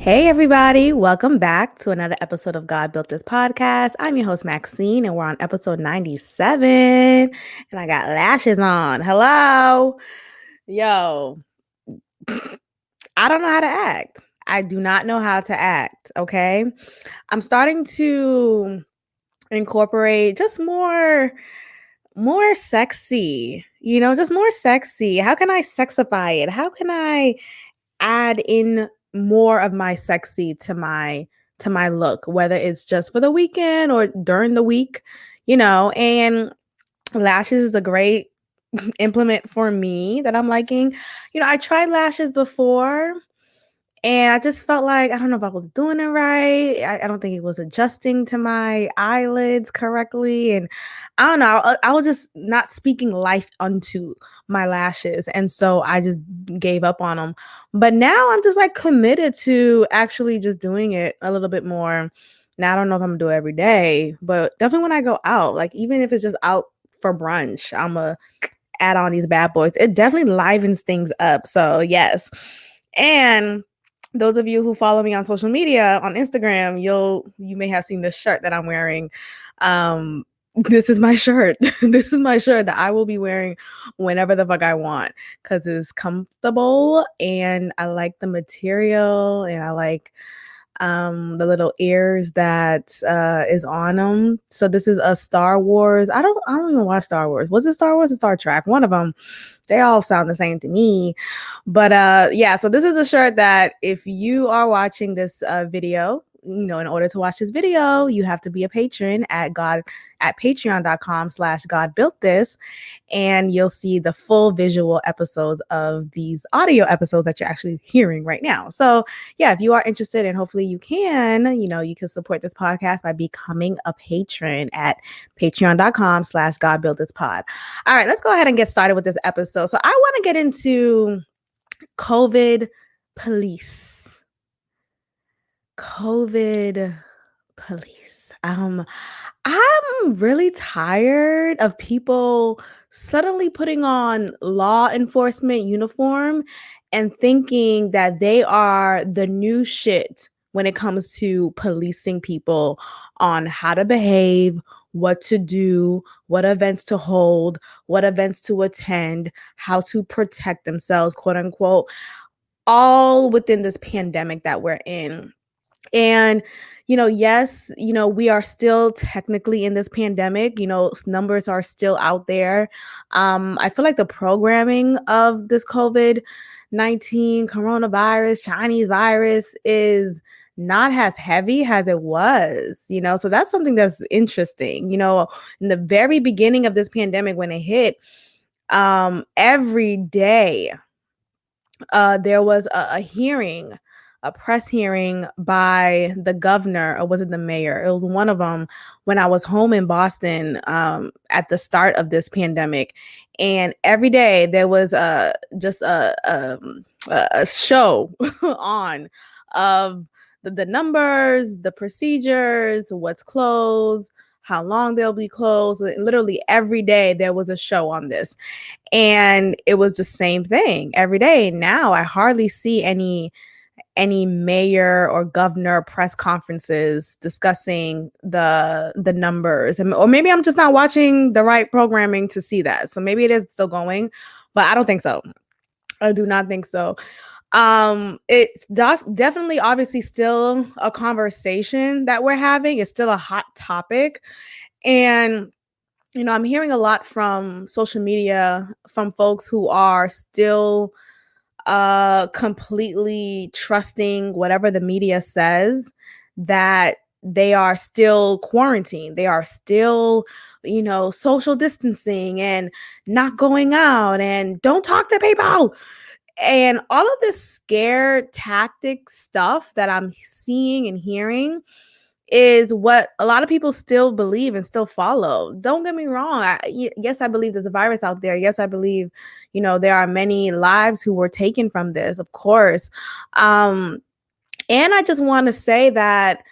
Hey, everybody. Welcome back to another episode of God Built This Podcast. I'm your host, Maxine, and we're on episode 97. And I got lashes on. Hello. Yo, I don't know how to act. I do not know how to act. Okay. I'm starting to incorporate just more sexy, just more sexy. How can I sexify it? How can I add in more of my sexy to my look, whether it's just for the weekend or during the week, and lashes is a great implement for me that I'm liking. I tried lashes before and I just felt like I don't know if I was doing it right. I don't think it was adjusting to my eyelids correctly. And I don't know. I was just not speaking life unto my lashes. And so I just gave up on them. But now I'm just like committed to actually just doing it a little bit more. Now, I don't know if I'm going to do it every day, but definitely when I go out, like even if it's just out for brunch, I'm going to add on these bad boys. It definitely livens things up. So, yes. And those of you who follow me on social media on Instagram, you may have seen this shirt that I'm wearing. This is my shirt. This is my shirt that I will be wearing whenever the fuck I want because it's comfortable and I like the material and I like the little ears that is on them. So this is a Star Wars. I don't even watch Star Wars. Was it Star Wars or Star Trek? One of them. They all sound the same to me. But yeah, so this is a shirt that if you are watching this video, in order to watch this video, you have to be a patron at patreon.com/God Built This, and you'll see the full visual episodes of these audio episodes that you're actually hearing right now. So yeah, if you are interested and hopefully you can support this podcast by becoming a patron at patreon.com/God Built This Pod. All right, let's go ahead and get started with this episode. So I want to get into COVID police. COVID police. I'm really tired of people suddenly putting on law enforcement uniform and thinking that they are the new shit when it comes to policing people on how to behave, what to do, what events to hold, what events to attend, how to protect themselves, quote unquote, all within this pandemic that we're in. And, yes, we are still technically in this pandemic, numbers are still out there. I feel like the programming of this COVID-19 coronavirus, Chinese virus is not as heavy as it was, so that's something that's interesting. In the very beginning of this pandemic, when it hit, every day, there was a hearing, a press hearing by the governor, or was it the mayor? It was one of them when I was home in Boston at the start of this pandemic. And every day there was just a show on of the numbers, the procedures, what's closed, how long they'll be closed. Literally every day there was a show on this. And it was the same thing every day. Now I hardly see any mayor or governor press conferences discussing the numbers. Or maybe I'm just not watching the right programming to see that. So maybe it is still going, but I don't think so. I do not think so. It's definitely obviously still a conversation that we're having. It's still a hot topic. And I'm hearing a lot from social media from folks who are still completely trusting whatever the media says, that they are still quarantined. They are still, social distancing and not going out and don't talk to people. And all of this scare tactic stuff that I'm seeing and hearing is what a lot of people still believe and still follow. Don't get me wrong. Yes, I believe there's a virus out there. Yes, I believe, there are many lives who were taken from this, of course. And I just want to say that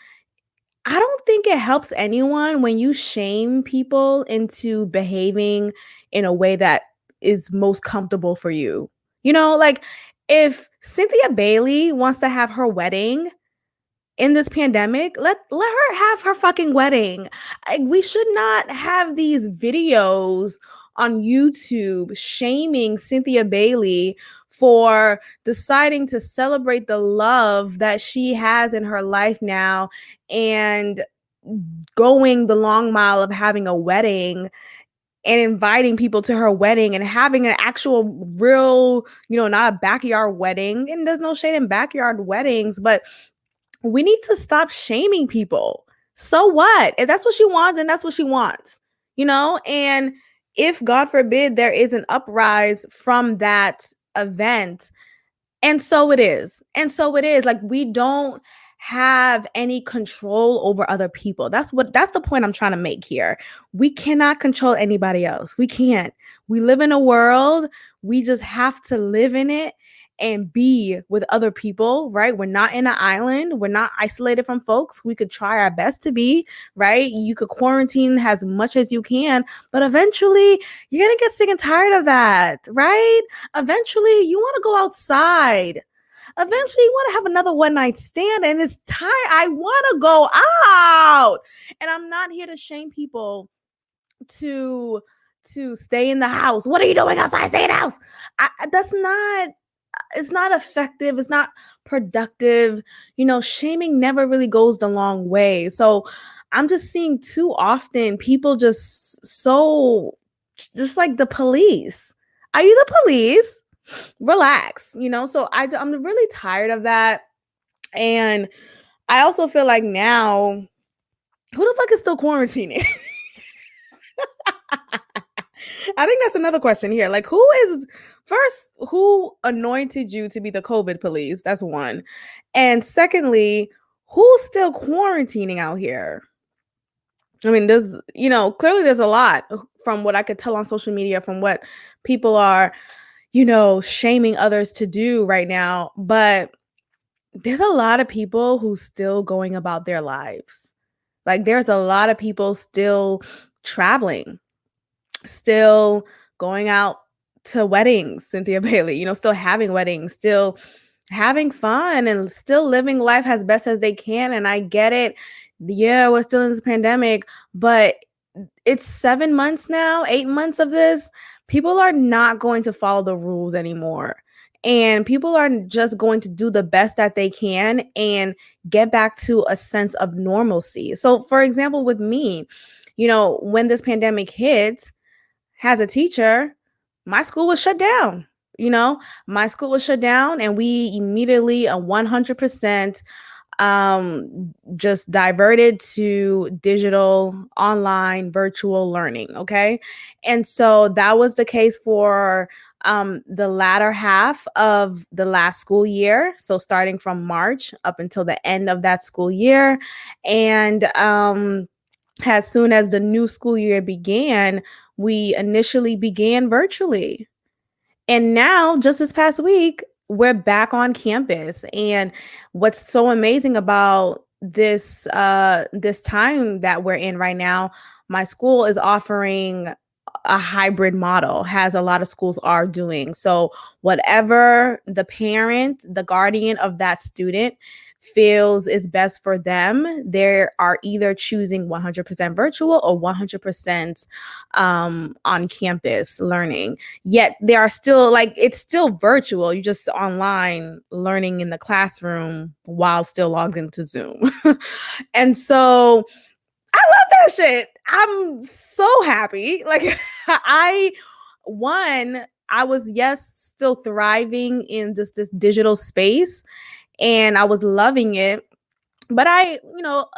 I don't think it helps anyone when you shame people into behaving in a way that is most comfortable for you. Like if Cynthia Bailey wants to have her wedding in this pandemic, let her have her fucking wedding. We should not have these videos on YouTube shaming Cynthia Bailey for deciding to celebrate the love that she has in her life now and going the long mile of having a wedding and inviting people to her wedding and having an actual real, not a backyard wedding. And there's no shade in backyard weddings, but we need to stop shaming people. So what? If that's what she wants, and that's what she wants, And if, God forbid, there is an uprise from that event, and so it is. And so it is. Like, we don't have any control over other people. That's the point I'm trying to make here. We cannot control anybody else. We can't. We live in a world. We just have to live in it and be with other people, right? We're not in an island. We're not isolated from folks. We could try our best to be, right? You could quarantine as much as you can, but eventually you're going to get sick and tired of that, right? Eventually you want to go outside. Eventually you want to have another one night stand, and it's time. I want to go out. And I'm not here to shame people to stay in the house. What are you doing outside? Stay in the house. It's not effective. It's not productive. Shaming never really goes the long way. So I'm just seeing too often people just like the police. Are you the police? Relax, So I'm really tired of that. And I also feel like now, who the fuck is still quarantining? I think that's another question here. Like, who anointed you to be the COVID police? That's one. And secondly, who's still quarantining out here? I mean, clearly there's a lot from what I could tell on social media, from what people are, shaming others to do right now. But there's a lot of people who's still going about their lives. Like, there's a lot of people still traveling, still going out to weddings, Cynthia Bailey, still having weddings, still having fun, and still living life as best as they can. And I get it. Yeah, we're still in this pandemic, but it's 7 months now, 8 months of this. People are not going to follow the rules anymore. And people are just going to do the best that they can and get back to a sense of normalcy. So, for example, with me, when this pandemic hit, as a teacher, my school was shut down. My school was shut down, and we immediately 100% just diverted to digital, online, virtual learning. Okay. And so that was the case for the latter half of the last school year. So starting from March up until the end of that school year. And as soon as the new school year began, we initially began virtually. And now, just this past week, we're back on campus. And what's so amazing about this time that we're in right now, my school is offering a hybrid model, as a lot of schools are doing. So whatever the parent, the guardian of that student feels is best for them, they are either choosing 100% virtual or 100% on campus learning. Yet they are still, like, it's still virtual. You just online learning in the classroom while still logged into Zoom. And so I love that shit. I'm so happy. Like, I was, yes, still thriving in just this digital space, and I was loving it. But a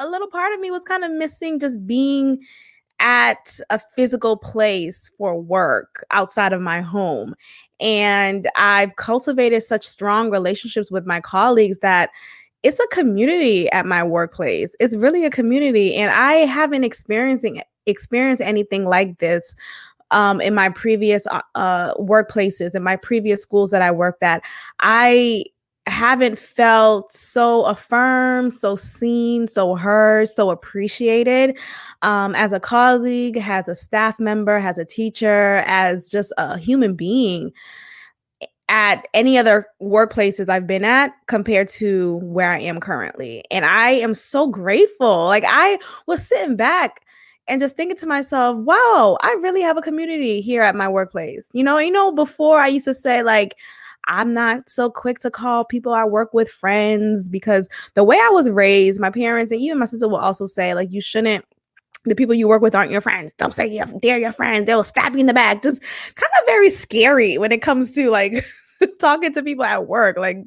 little part of me was kind of missing just being at a physical place for work outside of my home. And I've cultivated such strong relationships with my colleagues that it's a community at my workplace. It's really a community. And I haven't experienced anything like this in my previous workplaces, in my previous schools that I worked at. I haven't felt so affirmed, so seen, so heard, so appreciated as a colleague, as a staff member, as a teacher, as just a human being. at any other workplaces I've been at compared to where I am currently. And I am so grateful. Like I was sitting back and just thinking to myself, wow, I really have a community here at my workplace. Before I used to say like I'm not so quick to call people I work with friends because the way I was raised, my parents and even my sister will also say like you shouldn't the people you work with aren't your friends. Don't say they're your friends. They'll stab you in the back. Just kind of very scary when it comes to like talking to people at work. Like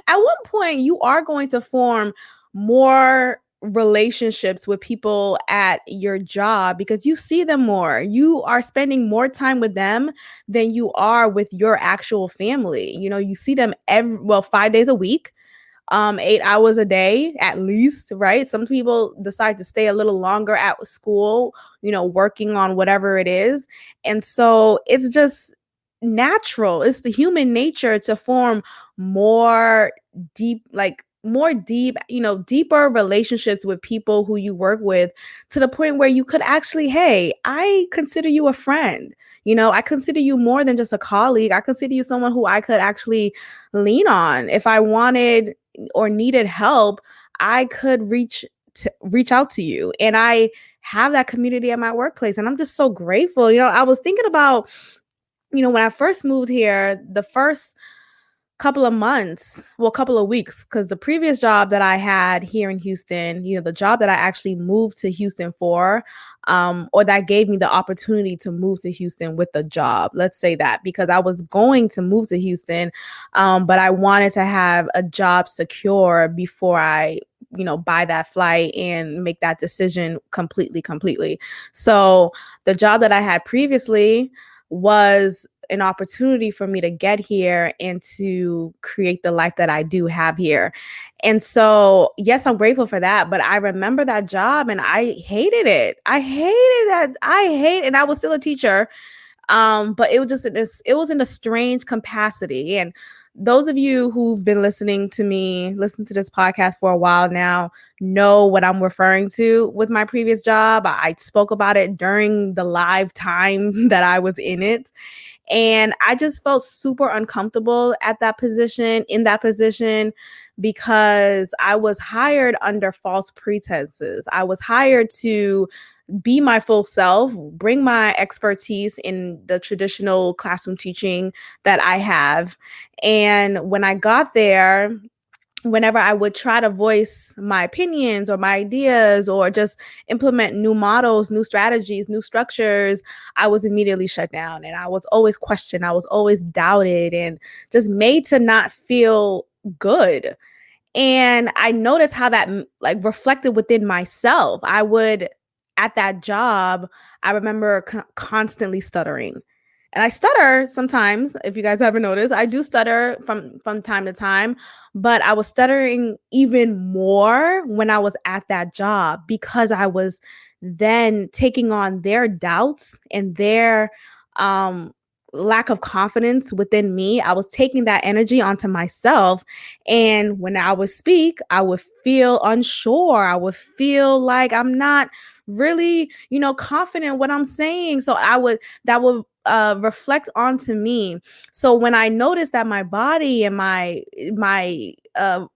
at one point, you are going to form more relationships with people at your job because you see them more. You are spending more time with them than you are with your actual family. You see them 5 days a week, 8 hours a day at least, right? Some people decide to stay a little longer at school, working on whatever it is. And so it's just natural. It's the human nature to form more deep, deeper relationships with people who you work with to the point where you could actually, hey, I consider you a friend. I consider you more than just a colleague. I consider you someone who I could actually lean on if I wanted or needed help. I could reach out to you, and I have that community at my workplace, and I'm just so grateful. I was thinking about when I first moved here, the first couple of months, well, couple of weeks, because the previous job that I had here in Houston, the job that I actually moved to Houston for, or that gave me the opportunity to move to Houston with the job, let's say that, because I was going to move to Houston, but I wanted to have a job secure before I buy that flight and make that decision completely. So the job that I had previously was an opportunity for me to get here and to create the life that I do have here. And so, yes, I'm grateful for that. But I remember that job and I hated it. I hated that. And I was still a teacher. But it was in a strange capacity. And those of you who've been listening to this podcast for a while now, know what I'm referring to with my previous job. I spoke about it during the live time that I was in it. And I just felt super uncomfortable in that position, because I was hired under false pretenses. I was hired to be my full self, bring my expertise in the traditional classroom teaching that I have. And when I got there, whenever I would try to voice my opinions or my ideas or just implement new models, new strategies, new structures, I was immediately shut down, and I was always questioned. I was always doubted and just made to not feel good. And I noticed how that like reflected within myself. At that job, I remember constantly stuttering. And I stutter sometimes, if you guys haven't noticed. I do stutter from time to time, but I was stuttering even more when I was at that job, because I was then taking on their doubts and their lack of confidence within me. I was taking that energy onto myself. And when I would speak, I would feel unsure. I would feel like I'm not really, confident in what I'm saying. So that would reflect onto me. So when I noticed that my body and my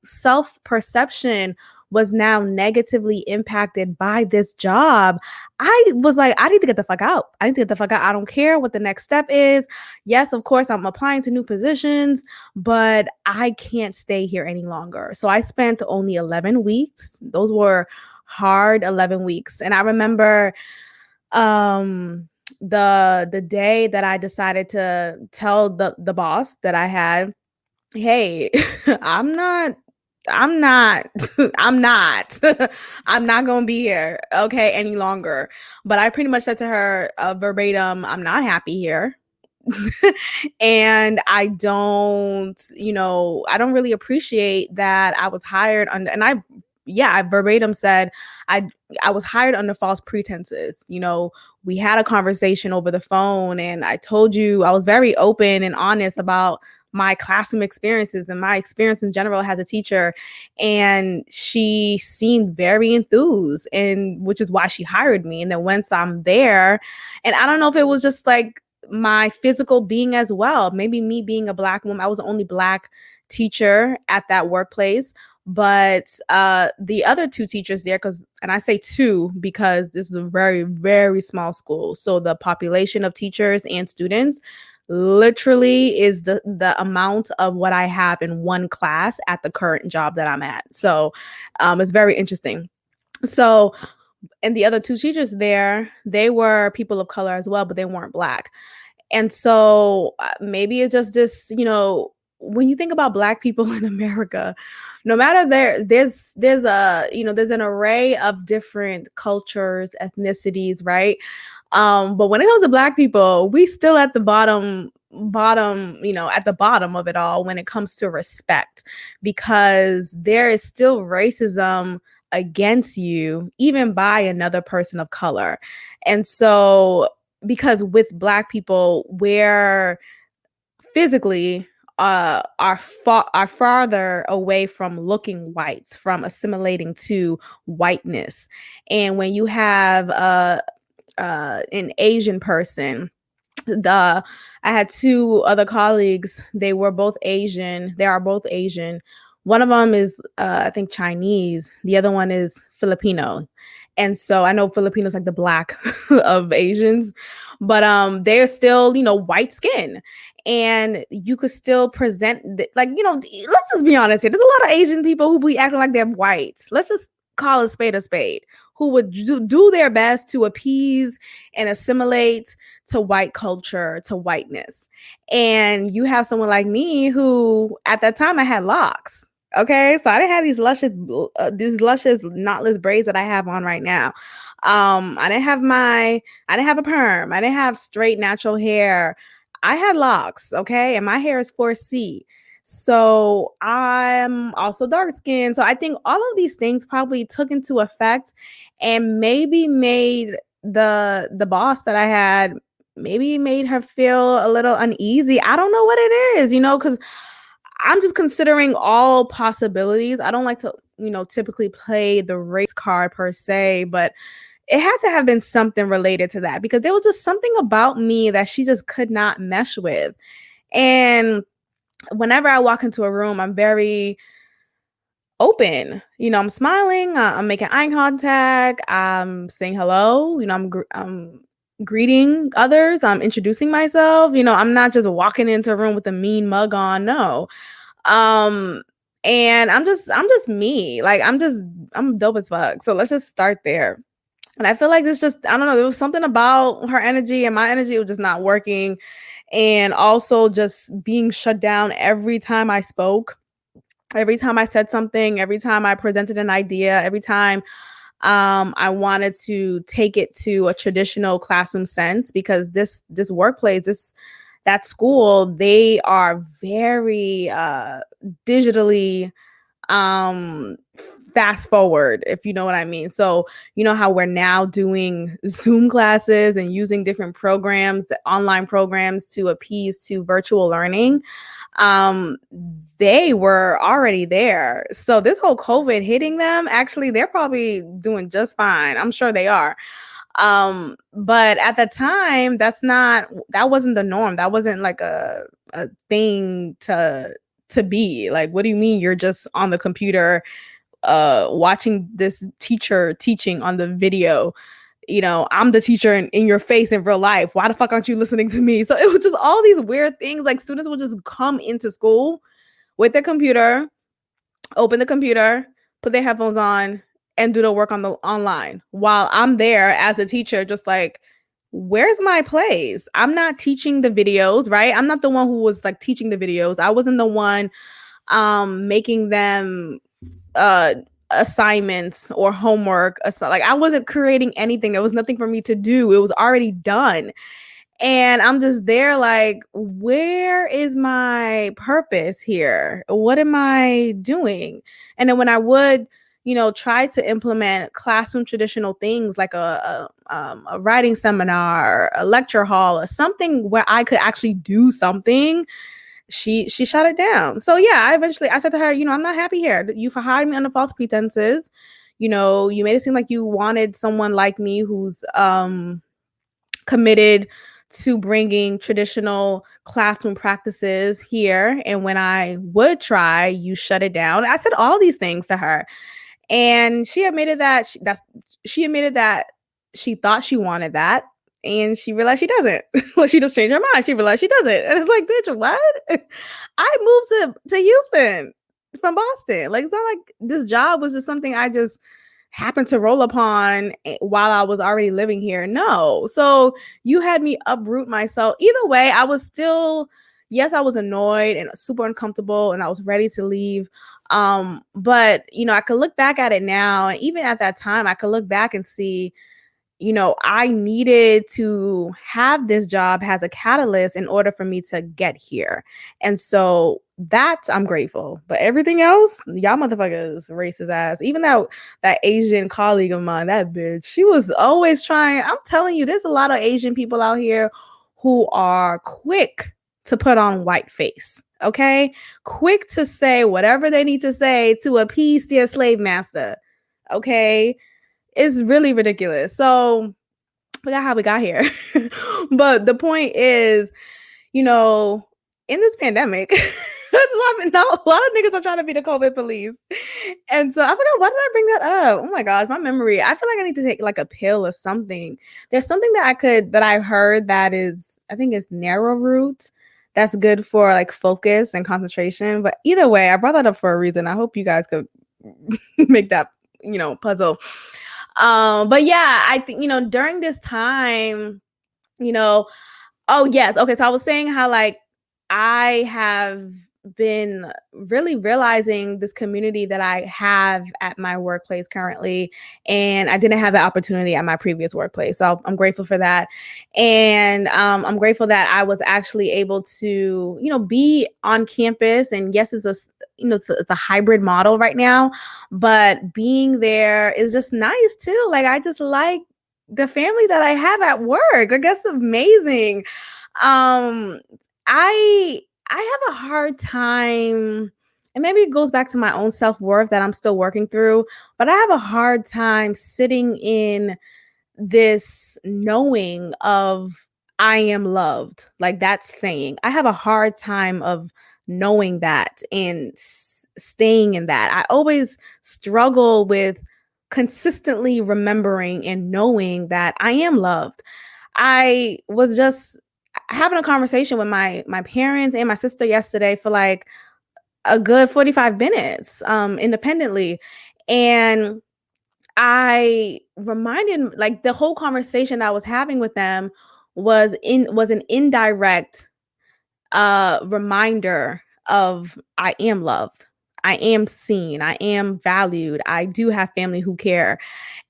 self perception was now negatively impacted by this job, I was like, I need to get the fuck out. I don't care what the next step is. Yes, of course, I'm applying to new positions, but I can't stay here any longer. So I spent only 11 weeks. Those were hard 11 weeks. And I remember the day that I decided to tell the boss that I had, hey, I'm not I'm not I'm not I'm not going to be here, okay, any longer. But I pretty much said to her verbatim, I'm not happy here. And I don't really appreciate that I was hired under, and I verbatim said I I was hired under false pretenses. We had a conversation over the phone, and I told you I was very open and honest about my classroom experiences and my experience in general as a teacher. And she seemed very enthused, and which is why she hired me. And then once I'm there, and I don't know if it was just like my physical being as well. Maybe me being a Black woman, I was the only Black teacher at that workplace. But the other two teachers there, and I say two because this is a very, very small school. So the population of teachers and students literally is the amount of what I have in one class at the current job that I'm at. So it's very interesting. So, and the other two teachers there, they were people of color as well, but they weren't Black. And so maybe it's just this, when you think about Black people in America, no matter there's a, there's an array of different cultures, ethnicities, right? But when it comes to Black people, we still at the bottom, at the bottom of it all when it comes to respect, because there is still racism against you, even by another person of color. And so, because with Black people, we're physically are farther away from looking white, from assimilating to whiteness. And when you have an Asian person, I had two other colleagues. They were both Asian. They are both Asian. One of them is, I think, Chinese. The other one is Filipino. And so I know Filipinos like the Black of Asians, but they're still, white skin. And you could still present, let's just be honest here. There's a lot of Asian people who be acting like they're white. Let's just call a spade, who would do their best to appease and assimilate to white culture, to whiteness. And you have someone like me who, at that time, I had locks. Okay, so I didn't have these luscious knotless braids that I have on right now. I didn't have a perm. I didn't have straight natural hair. I had locks. Okay, and my hair is 4C. So I'm also dark skinned. So I think all of these things probably took into effect and maybe made the boss that I had, maybe made her feel a little uneasy. I don't know what it is, because I'm just considering all possibilities. I don't like to, typically play the race card per se, but it had to have been something related to that, because there was just something about me that she just could not mesh with. And whenever I walk into a room, I'm very open. I'm smiling, I'm making eye contact, I'm saying hello, I'm greeting others, I'm introducing myself. I'm not just walking into a room with a mean mug on. No. And I'm just me. Like I'm dope as fuck. So let's just start there. And I feel like this just, I don't know, there was something about her energy and my energy was just not working. And also just being shut down every time I spoke, every time I said something, every time I presented an idea, every time I wanted to take it to a traditional classroom sense, because this workplace, that school, they are very digitally fast forward, if you know what I mean. So you know how we're now doing Zoom classes and using different programs, the online programs, to appease to virtual learning. They were already there. So this whole COVID hitting them, actually, they're probably doing just fine. I'm sure they are. But at the time, that wasn't the norm. That wasn't like a thing to be like. What do you mean you're just on the computer watching this teacher teaching on the video? I'm the teacher in your face in real life. Why the fuck aren't you listening to me? So it was just all these weird things. Like, students would just come into school with their computer, open the computer, put their headphones on, and do the work on the online, while I'm there as a teacher, just like, where's my place? I'm not teaching the videos, right? I'm not the one who was like teaching the videos. I wasn't the one making them assignments or homework. Like, I wasn't creating anything. There was nothing for me to do. It was already done. And I'm just there like, where is my purpose here? What am I doing? And then when I would, try to implement classroom traditional things like a writing seminar, a lecture hall, or something where I could actually do something, she shut it down. So yeah, I said to her, I'm not happy here. You hired me under false pretenses. You made it seem like you wanted someone like me who's committed to bringing traditional classroom practices here. And when I would try, you shut it down. I said all these things to her. And she admitted that she admitted that she thought she wanted that. And she realized she doesn't. Well, she just changed her mind. She realized she doesn't. And it's like, bitch, what? I moved to Houston from Boston. Like, it's not like this job was just something I just happened to roll upon while I was already living here. No. So you had me uproot myself. Either way, I was still, yes, I was annoyed and super uncomfortable and I was ready to leave. But I could look back at it now, and even at that time, I could look back and see, I needed to have this job as a catalyst in order for me to get here. And so that I'm grateful. But everything else, y'all motherfuckers, racist ass. Even that Asian colleague of mine, that bitch, she was always trying. I'm telling you, there's a lot of Asian people out here who are quick to put on white face. Okay? Quick to say whatever they need to say to appease their slave master. Okay? It's really ridiculous. So forgot how we got here. But the point is, in this pandemic, a lot of niggas are trying to be the COVID police. And so I forgot, why did I bring that up? Oh my gosh, my memory. I feel like I need to take like a pill or something. There's something that I heard that is, I think it's narrow root. That's good for like focus and concentration. But either way, I brought that up for a reason. I hope you guys could make that, puzzle. But yeah, I think, during this time, oh yes. Okay. So I was saying how like I have been really realizing this community that I have at my workplace currently, and I didn't have the opportunity at my previous workplace. So I'm grateful for that. And I'm grateful that I was actually able to, be on campus. And yes, it's a hybrid model right now, but being there is just nice too. Like, I just like the family that I have at work. Like, that's amazing. um I have a hard time, and maybe it goes back to my own self-worth that I'm still working through, but I have a hard time sitting in this knowing of I am loved. Like, that saying, I have a hard time of knowing that and staying in that. I always struggle with consistently remembering and knowing that I am loved. I was just having a conversation with my parents and my sister yesterday for like a good 45 minutes independently, and I reminded, like, the whole conversation I was having with them was an indirect reminder of I am loved. I am seen. I am valued. I do have family who care.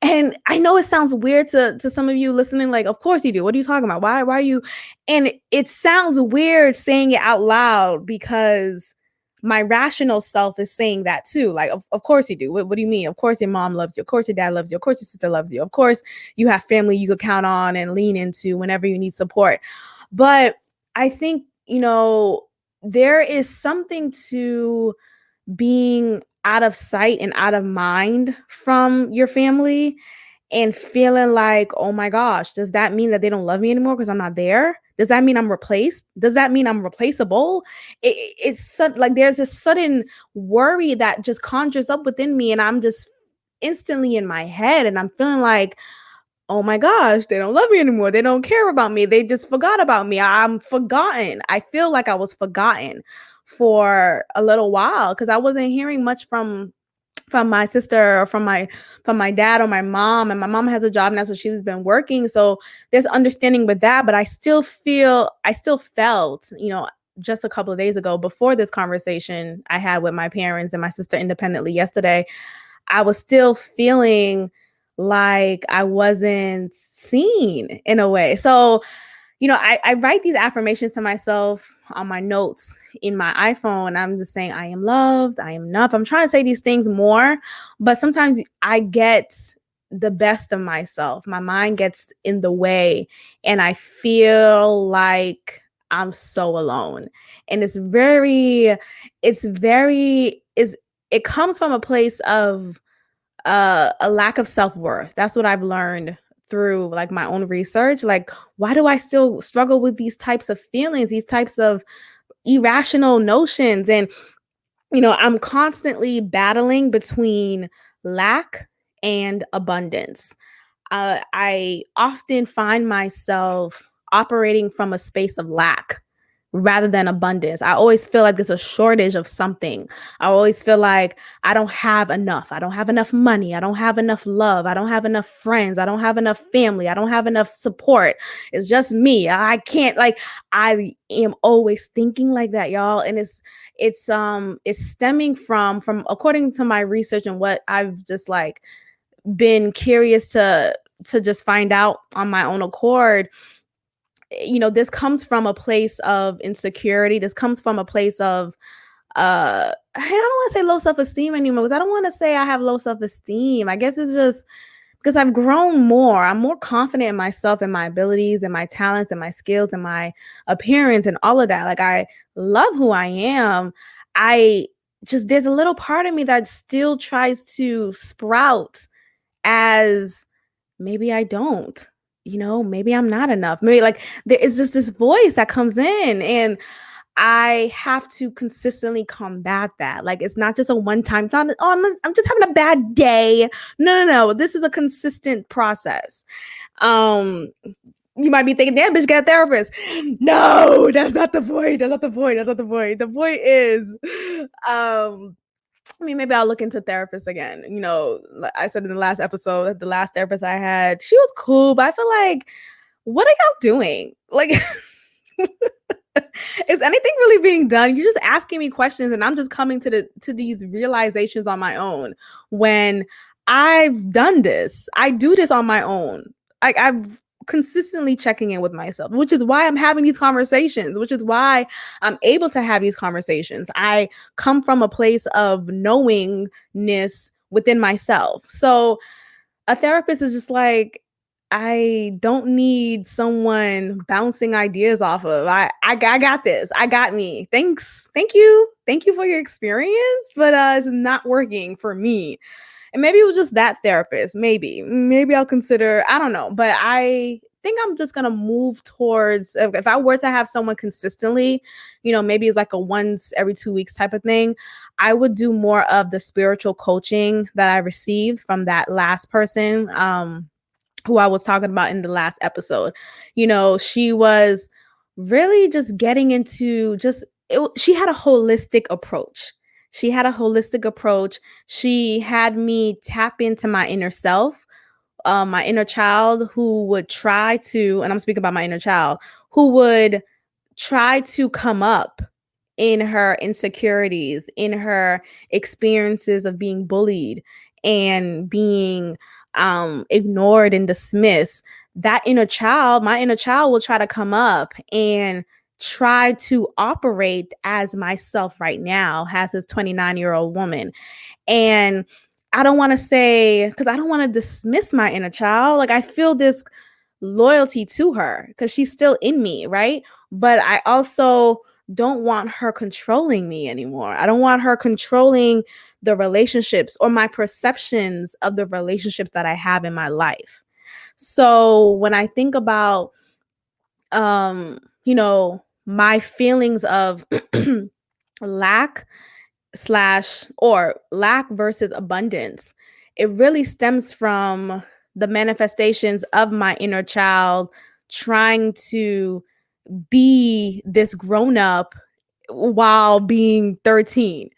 And I know it sounds weird to some of you listening, like, of course you do. What are you talking about? Why are you? And it sounds weird saying it out loud because my rational self is saying that too. Like, of course you do. What do you mean? Of course your mom loves you. Of course your dad loves you. Of course your sister loves you. Of course you have family you could count on and lean into whenever you need support. But I think, there is something to being out of sight and out of mind from your family and feeling like, oh my gosh, does that mean that they don't love me anymore because I'm not there? Does that mean I'm replaced? Does that mean I'm replaceable? It's like there's this sudden worry that just conjures up within me, and I'm just instantly in my head, and I'm feeling like, oh my gosh, they don't love me anymore. They don't care about me. They just forgot about me. I'm forgotten. I feel like I was forgotten for a little while because I wasn't hearing much from my sister or from my dad or my mom. And my mom has a job now, so she's been working. So there's understanding with that. But I still felt, just a couple of days ago, before this conversation I had with my parents and my sister independently yesterday, I was still feeling like I wasn't seen in a way. So, I write these affirmations to myself on my notes in my iPhone. I'm just saying, I am loved. I am enough. I'm trying to say these things more, but sometimes I get the best of myself. My mind gets in the way and I feel like I'm so alone. And it comes from a place of a lack of self-worth. That's what I've learned through like my own research, like, why do I still struggle with these types of feelings, these types of irrational notions? And I'm constantly battling between lack and abundance. I often find myself operating from a space of lack rather than abundance. I always feel like there's a shortage of something. I always feel like I don't have enough. I don't have enough money. I don't have enough love. I don't have enough friends. I don't have enough family. I don't have enough support. It's just me. I can't, like, I am always thinking like that, y'all. And it's stemming from according to my research and what I've just like been curious to just find out on my own accord. This comes from a place of insecurity. This comes from a place of I don't want to say low self-esteem anymore, because I don't want to say I have low self-esteem. I guess it's just because I've grown more. I'm more confident in myself and my abilities and my talents and my skills and my appearance and all of that. Like, I love who I am. I just, there's a little part of me that still tries to sprout as, maybe I don't, maybe I'm not enough. Maybe, like, there is just this voice that comes in, and I have to consistently combat that. Like, it's not just a one time. It's not, oh, I'm just having a bad day. No, no, no. This is a consistent process. You might be thinking, damn, bitch, get a therapist. No, that's not the point. That's not the point. That's not the point. The point is, maybe I'll look into therapists again. Like I said in the last episode, the last therapist I had, she was cool, but I feel like, what are y'all doing? Like, is anything really being done? You're just asking me questions, and I'm just coming to these realizations on my own. When I've done this, I do this on my own. I've consistently checking in with myself, which is why I'm having these conversations, which is why I'm able to have these conversations. I come from a place of knowingness within myself. So a therapist is just like, I don't need someone bouncing ideas off of. I got this. I got me. Thanks. Thank you. Thank you for your experience, but it's not working for me. And maybe it was just that therapist. Maybe I'll consider, I don't know, but I think I'm just going to move towards, if I were to have someone consistently, maybe it's like a once every 2 weeks type of thing, I would do more of the spiritual coaching that I received from that last person, who I was talking about in the last episode. She was really just getting into she had a holistic approach. She had me tap into my inner self, my inner child, who would try to, and I'm speaking about my inner child, who would try to come up in her insecurities, in her experiences of being bullied and being ignored and dismissed. That inner child, my inner child, will try to come up and try to operate as myself right now, as this 29-year-old woman. And I don't want to say, because I don't want to dismiss my inner child. Like, I feel this loyalty to her because she's still in me, right? But I also don't want her controlling me anymore. I don't want her controlling the relationships or my perceptions of the relationships that I have in my life. So when I think about, my feelings of lack lack versus abundance, it really stems from the manifestations of my inner child trying to be this grown up while being 13.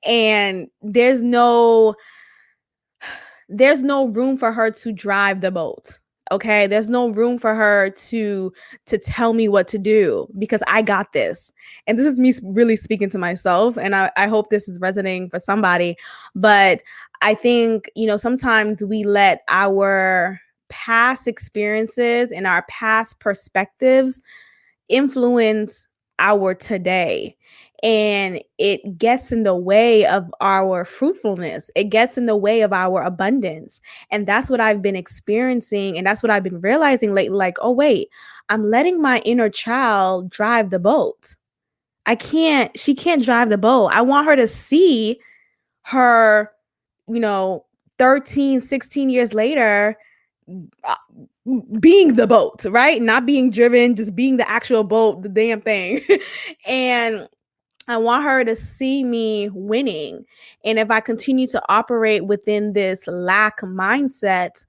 And there's no room for her to drive the boat. Okay, there's no room for her to tell me what to do, because I got this. And this is me really speaking to myself, and I hope this is resonating for somebody. But I think, sometimes we let our past experiences and our past perspectives influence our today. And it gets in the way of our fruitfulness. It gets in the way of our abundance. And that's what I've been experiencing. And that's what I've been realizing lately. Like, oh, wait, I'm letting my inner child drive the boat. She can't drive the boat. I want her to see her, 13, 16 years later, being the boat, right? Not being driven, just being the actual boat, the damn thing. And I want her to see me winning. And if I continue to operate within this lack mindset,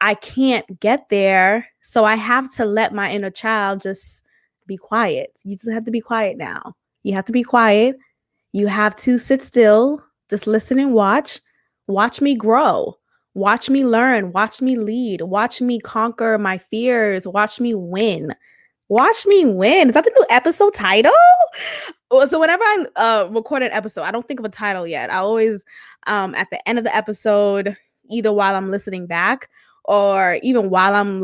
I can't get there. So I have to let my inner child just be quiet. You just have to be quiet now. You have to be quiet. You have to sit still, just listen and watch. Watch me grow. Watch me learn. Watch me lead. Watch me conquer my fears. Watch me win. Watch me win. Is that the new episode title? So whenever I record an episode, I don't think of a title yet. I always, at the end of the episode, either while I'm listening back or even while I'm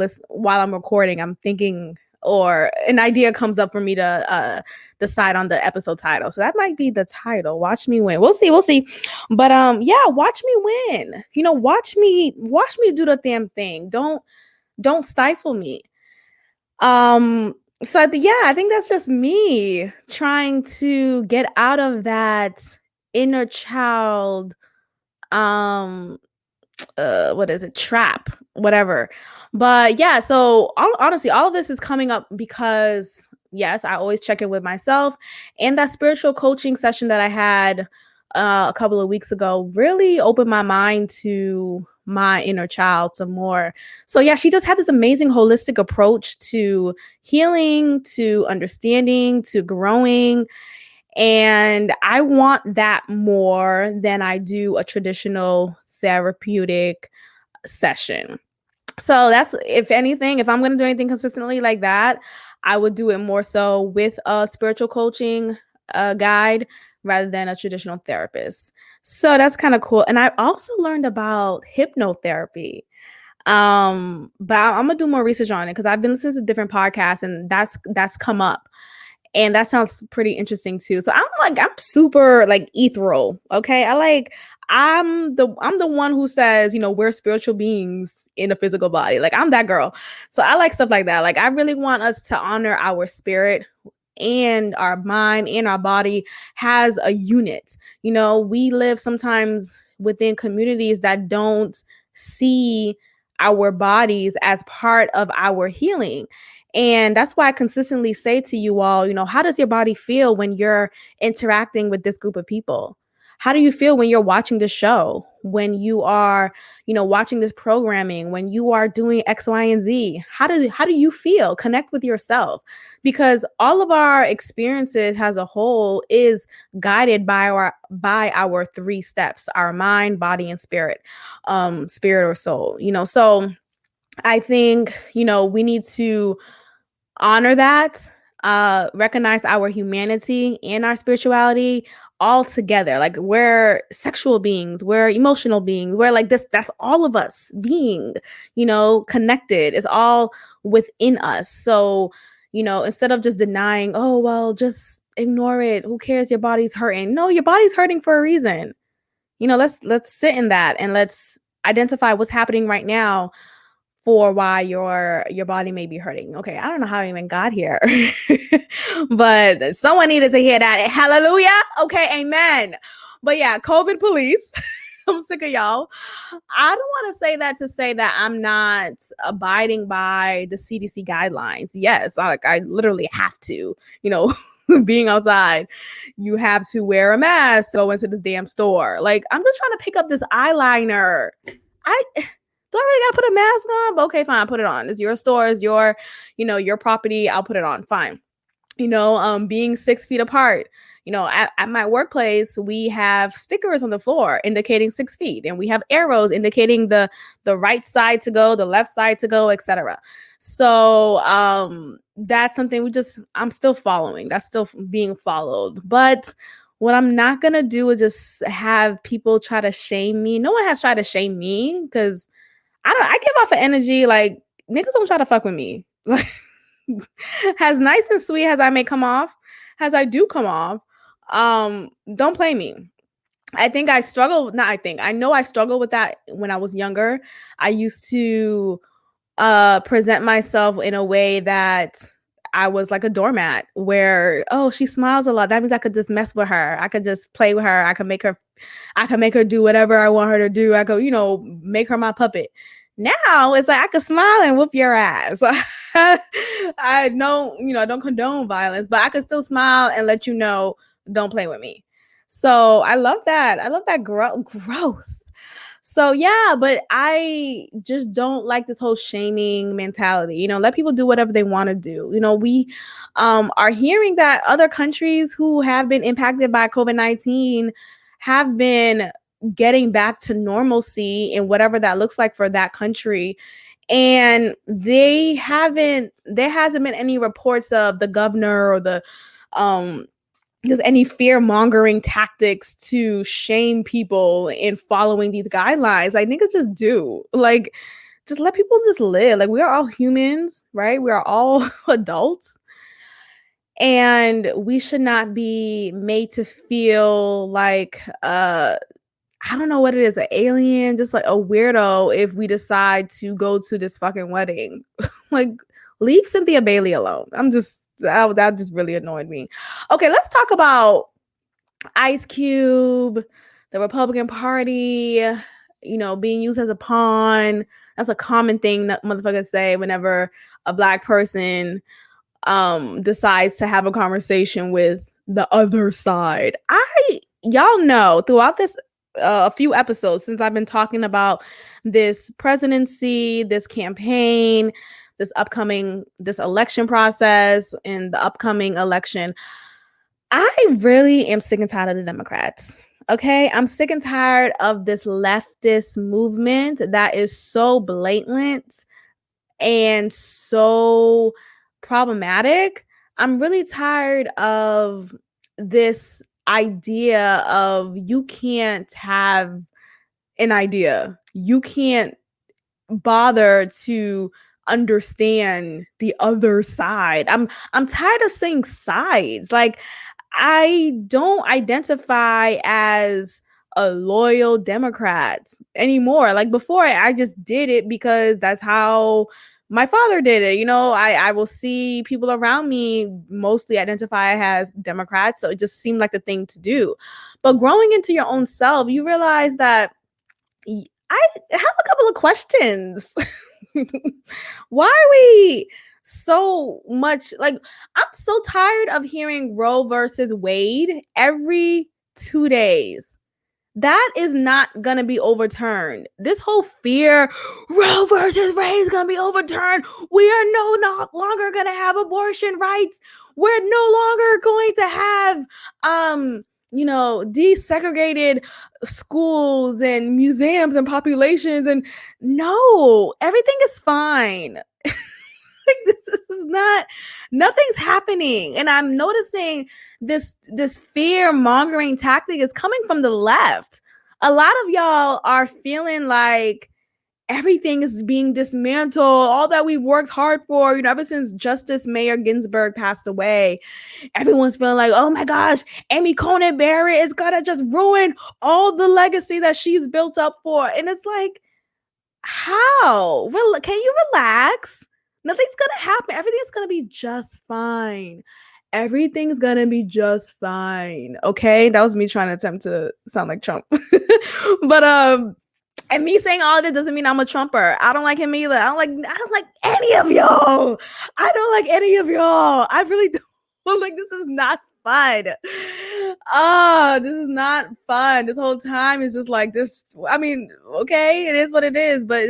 recording, I'm thinking, or an idea comes up for me to decide on the episode title. So that might be the title. Watch me win. We'll see. But yeah, watch me win. Watch me do the damn thing. Don't stifle me. So I think that's just me trying to get out of that inner child what is it, trap, whatever. But yeah, so honestly, all of this is coming up because yes, I always check in with myself, and that spiritual coaching session that I had a couple of weeks ago really opened my mind to my inner child some more. So yeah, she just had this amazing holistic approach to healing, to understanding, to growing. And I want that more than I do a traditional therapeutic session. So that's, if anything, if I'm going to do anything consistently like that, I would do it more so with a spiritual coaching guide rather than a traditional therapist. So that's kind of cool. And I also learned about hypnotherapy. But I'm gonna do more research on it because I've been listening to different podcasts and that's come up. And that sounds pretty interesting too. So I'm super like ethereal. Okay. I'm the one who says, we're spiritual beings in a physical body. Like I'm that girl. So I like stuff like that. Like I really want us to honor our spirit, and our mind and our body has a unit. We live sometimes within communities that don't see our bodies as part of our healing. And that's why I consistently say to you all, how does your body feel when you're interacting with this group of people? How do you feel when you're watching the show, when you are, watching this programming, when you are doing X, Y, and Z? How do you feel? Connect with yourself, because all of our experiences as a whole is guided by our three steps: our mind, body, and spirit, spirit or soul. So I think, we need to honor that, recognize our humanity and our spirituality all together. Like we're sexual beings, we're emotional beings, we're like this, that's all of us being, connected. It's all within us. So, instead of just denying, oh, well, just ignore it. Who cares? Your body's hurting. No, your body's hurting for a reason. Let's sit in that and let's identify what's happening right now for why your body may be hurting. Okay, I don't know how I even got here, but someone needed to hear that. Hallelujah. Okay, amen. But yeah, COVID police. I'm sick of y'all. I don't want to say that to say that I'm not abiding by the CDC guidelines. Yes, I literally have to, being outside, you have to wear a mask, go into this damn store. Like, I'm just trying to pick up this eyeliner. Do I really gotta put a mask on? But okay, fine, put it on. It's your store, it's your, your property. I'll put it on. Fine. Being 6 feet apart. At my workplace, we have stickers on the floor indicating 6 feet, and we have arrows indicating the right side to go, the left side to go, etc. So that's something I'm still following. That's still being followed. But what I'm not gonna do is just have people try to shame me. No one has tried to shame me, because I give off an energy like niggas don't try to fuck with me. Like, as nice and sweet as I may come off, as I do come off, don't play me. I know I struggled with that when I was younger. I used to present myself in a way that I was like a doormat, where, oh, she smiles a lot, that means I could just mess with her. I could just play with her. I could make her do whatever I want her to do. I could, make her my puppet. Now it's like I could smile and whoop your ass. I don't condone violence, but I could still smile and let you know, don't play with me. So I love that. I love that growth. So yeah, but I just don't like this whole shaming mentality. Let people do whatever they want to do. We are hearing that other countries who have been impacted by COVID-19 have been getting back to normalcy and whatever that looks like for that country. And there hasn't been any reports of the governor or the there's any fear mongering tactics to shame people in following these guidelines. I think it's just just let people just live. Like, we are all humans, right? We are all adults. And we should not be made to feel like I don't know what it is, an alien, just like a weirdo if we decide to go to this fucking wedding. Like, leave Cynthia Bailey alone. That just really annoyed me. Okay, let's talk about Ice Cube, the Republican Party, being used as a pawn. That's a common thing that motherfuckers say whenever a Black person decides to have a conversation with the other side. Y'all know throughout this a few episodes since I've been talking about this presidency, this campaign, this election process, and the upcoming election, I really am sick and tired of the Democrats. Okay, I'm sick and tired of this leftist movement that is so blatant and so problematic. I'm really tired of this idea of you can't have an idea. You can't bother to understand the other side. I'm tired of saying sides. Like, I don't identify as a loyal Democrat anymore. Like, before, I just did it because that's how my father did it. I will see people around me mostly identify as Democrats, so it just seemed like the thing to do. But growing into your own self, you realize that I have a couple of questions. Why are we so much like, I'm so tired of hearing Roe versus Wade every 2 days. That is not going to be overturned. This whole fear, Roe versus Wade is going to be overturned. We are no longer going to have abortion rights. We're no longer going to have desegregated schools and museums and populations. And no, everything is fine. Like, this is not, nothing's happening. And I'm noticing this fear mongering tactic is coming from the left. A lot of y'all are feeling like everything is being dismantled, all that we've worked hard for, ever since Justice Mayor Ginsburg passed away. Everyone's feeling like, oh my gosh, Amy Coney Barrett is gonna just ruin all the legacy that she's built up for. And it's like, how? Can you relax? Nothing's gonna happen. Everything's gonna be just fine. Everything's gonna be just fine. Okay, that was me trying to attempt to sound like Trump. But and me saying all of this doesn't mean I'm a Trumper. I don't like him either. I don't like any of y'all. I don't like any of y'all. I really don't. Like, this is not fun. This is not fun. This whole time is just like this. I mean, okay, it is what it is, but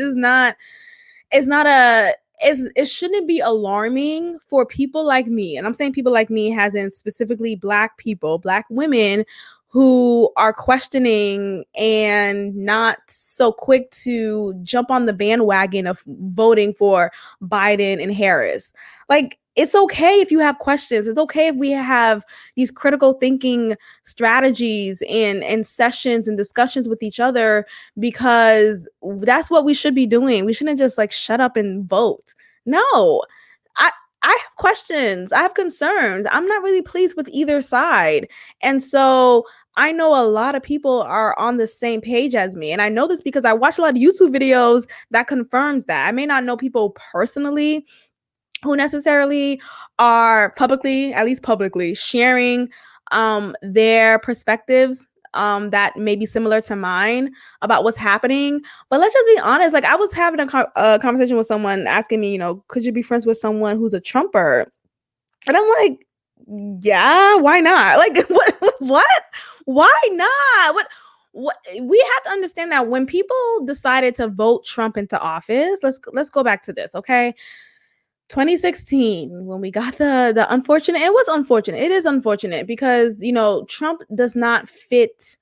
it shouldn't be alarming for people like me. And I'm saying people like me as in specifically Black people, Black women who are questioning and not so quick to jump on the bandwagon of voting for Biden and Harris. Like, it's okay if you have questions. It's okay if we have these critical thinking strategies and sessions and discussions with each other, because that's what we should be doing. We shouldn't just like shut up and vote. No, I have questions. I have concerns. I'm not really pleased with either side. And so I know a lot of people are on the same page as me. And I know this because I watch a lot of YouTube videos that confirms that. I may not know people personally who necessarily are publicly, at least publicly, sharing their perspectives that may be similar to mine about what's happening. But let's just be honest. Like, I was having a conversation with someone asking me, could you be friends with someone who's a Trumper? And I'm like, yeah, why not? Like, what? Why not? What? We have to understand that when people decided to vote Trump into office, let's go back to this, okay? 2016, when we got the unfortunate, it was unfortunate. It is unfortunate because Trump does not fit.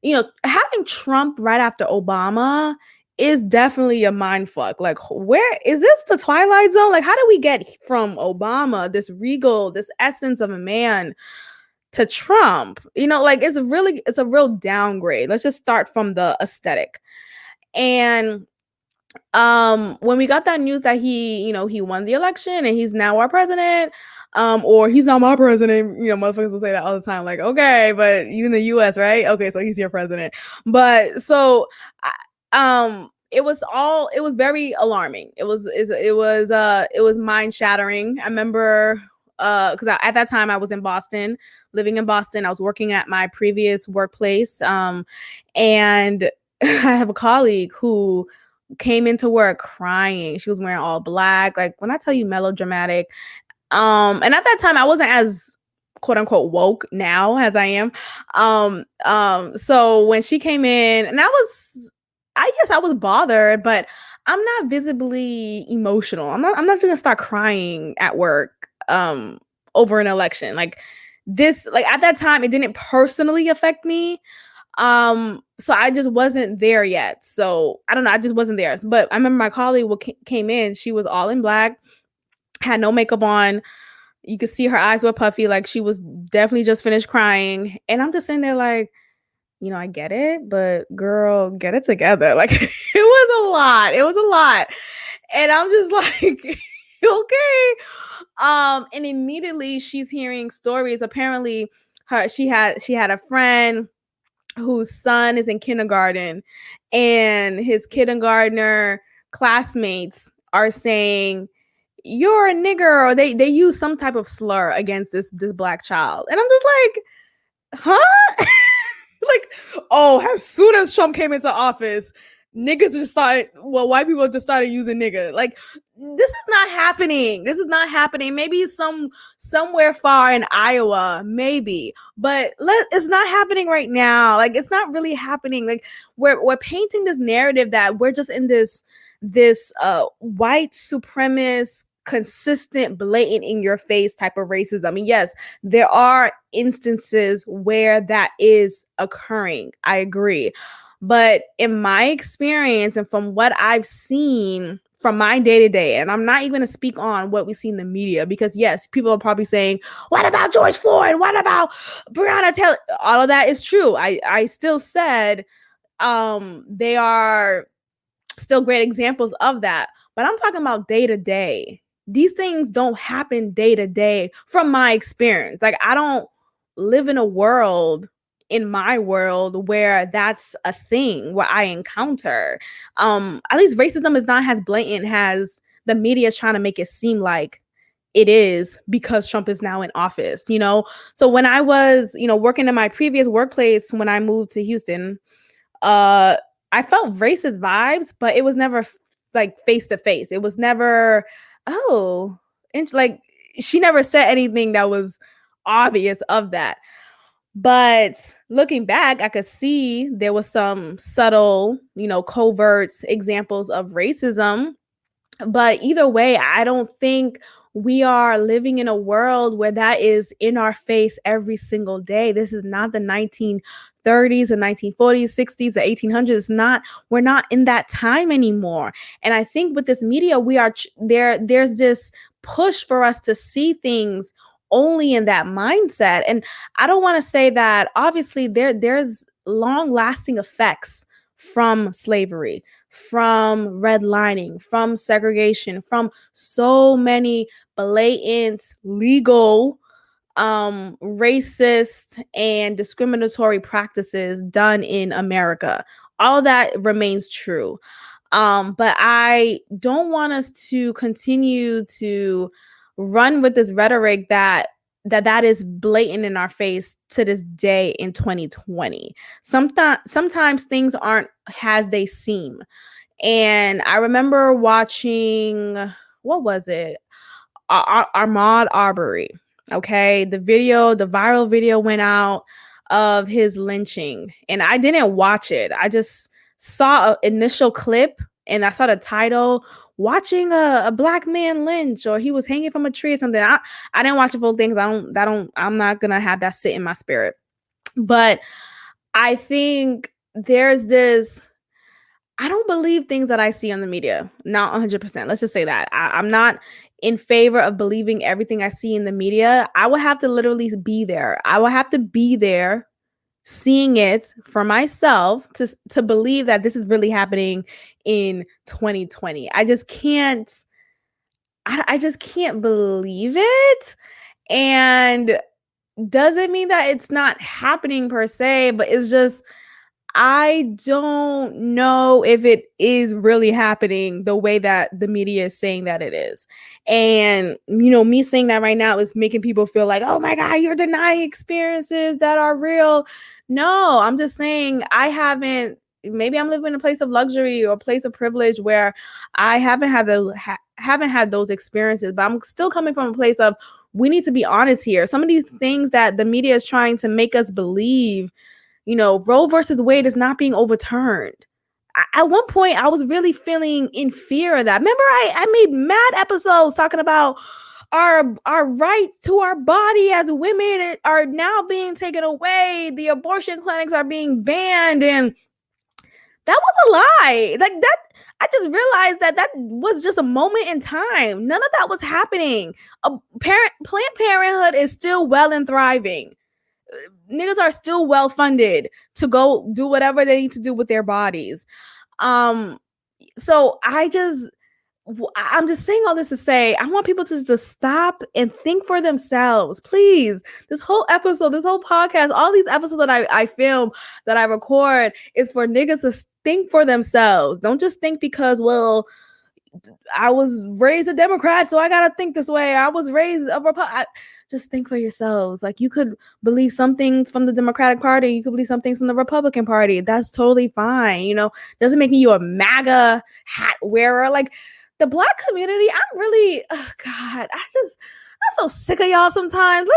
Having Trump right after Obama is definitely a mind fuck. Like, where is this the Twilight Zone? Like, how do we get from Obama, this regal, this essence of a man, to Trump? Like, it's a real downgrade. Let's just start from the aesthetic. And when we got that news that he won the election and he's now our president, or he's not my president, motherfuckers will say that all the time, like, okay, but you in the US, right? Okay, so he's your president. But so it was very alarming. It was mind shattering. I remember because at that time I was in Boston, living in Boston. I was working at my previous workplace, and I have a colleague who came into work crying. She was wearing all black. Like, when I tell you melodramatic. And at that time I wasn't as quote unquote woke now as I am. So when she came in, and I guess I was bothered, but I'm not visibly emotional. I'm not gonna start crying at work over an election. Like this, like at that time, it didn't personally affect me. So I just wasn't there yet. So I don't know. I just wasn't there. But I remember my colleague came in. She was all in black, had no makeup on. You could see her eyes were puffy, like she was definitely just finished crying. And I'm just sitting there like, I get it, but girl, get it together. Like, it was a lot. It was a lot. And I'm just like, okay. And immediately she's hearing stories. Apparently she had a friend whose son is in kindergarten, and his kindergartner classmates are saying, "You're a nigger," or they use some type of slur against this black child. And I'm just like, huh? Like, oh, as soon as Trump came into office, niggas just started, white people just started using nigga. Like, this is not happening. This is not happening. Maybe somewhere far in Iowa, maybe, but it's not happening right now. Like, it's not really happening. Like, we're painting this narrative that we're just in this white supremacist, consistent, blatant, in your face type of racism. I mean, yes, there are instances where that is occurring. I agree. But in my experience and from what I've seen from my day-to-day, and I'm not even going to speak on what we see in the media, because yes, people are probably saying, what about George Floyd? What about Breonna Taylor? All of that is true. I still said they are still great examples of that. But I'm talking about day-to-day. These things don't happen day-to-day from my experience. Like, I don't live in my world where that's a thing where I encounter. At least racism is not as blatant as the media is trying to make it seem like it is, because Trump is now in office, So when I was, working in my previous workplace, when I moved to Houston, I felt racist vibes, but it was never like face to face. It was never, like, she never said anything that was obvious of that. But looking back, I could see there was some subtle, covert examples of racism. But either way, I don't think we are living in a world where that is in our face every single day. This is not the 1930s and 1940s, 60s, or 1800s. We're not in that time anymore. And I think with this media, we are there's this push for us to see things only in that mindset. And I don't want to say that obviously there's long lasting effects from slavery, from redlining, from segregation, from so many blatant legal racist and discriminatory practices done in America. All of that remains true. But I don't want us to continue to run with this rhetoric that that is blatant in our face to this day in 2020. Sometimes things aren't as they seem. And I remember watching, what was it? Ahmaud Arbery. Okay, the viral video went out of his lynching, and I didn't watch it. I just saw an initial clip, and I saw the title, "Watching a black man lynch," or he was hanging from a tree or something. I didn't watch the full thing because I'm not gonna have that sit in my spirit. But I think there's this. I don't believe things that I see on the media. Not 100%. Let's just say that. I'm not in favor of believing everything I see in the media. I will have to literally be there. I will have to be there seeing it for myself to believe that this is really happening in 2020. I just can't believe it. And doesn't mean that it's not happening per se, but it's just I don't know if it is really happening the way that the media is saying that it is. And, me saying that right now is making people feel like, oh my God, you're denying experiences that are real. No, I'm just saying maybe I'm living in a place of luxury or a place of privilege where I haven't had those experiences, but I'm still coming from a place of we need to be honest here. Some of these things that the media is trying to make us believe, Roe versus Wade is not being overturned. At one point, I was really feeling in fear of that. Remember, I made mad episodes talking about our rights to our body as women are now being taken away. The abortion clinics are being banned, and that was a lie. Like that, I just realized that was just a moment in time. None of that was happening. Planned Parenthood is still well and thriving. Niggas are still well funded to go do whatever they need to do with their bodies. So I'm just saying all this to say I want people to just stop and think for themselves, please. This whole episode, this whole podcast, all these episodes that I film, that I record, is for niggas to think for themselves. Don't just think because, well, I was raised a Democrat, so I gotta think this way. I was raised a Republican. Just think for yourselves. Like, you could believe some things from the Democratic Party, you could believe some things from the Republican Party. That's totally fine. Doesn't make you a MAGA hat wearer. Like, the Black community, I'm really, oh God, I'm so sick of y'all sometimes.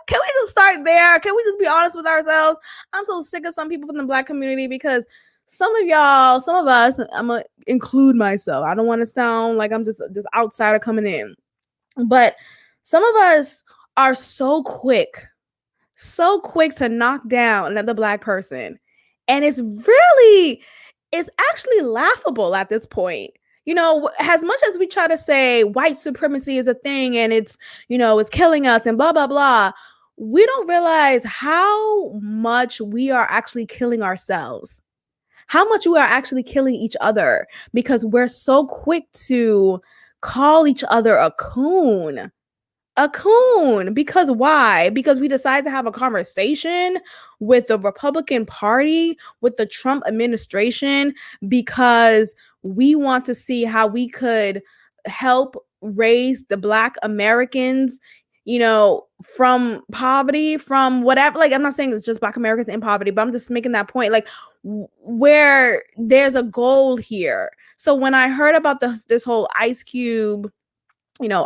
Can we just start there? Can we just be honest with ourselves? I'm so sick of some people from the Black community because some of us, I'm gonna include myself. I don't want to sound like I'm just this outsider coming in, but some of us are so quick to knock down another Black person, and it's actually laughable at this point. As much as we try to say white supremacy is a thing and it's killing us and blah blah blah, we don't realize how much we are actually killing ourselves. How much we are actually killing each other because we're so quick to call each other a coon. A coon. Because why? Because we decide to have a conversation with the Republican Party, with the Trump administration, because we want to see how we could help raise the Black Americans, from poverty, from whatever. Like, I'm not saying it's just Black Americans in poverty, but I'm just making that point. Like, where there's a goal here. So when I heard about this whole Ice Cube,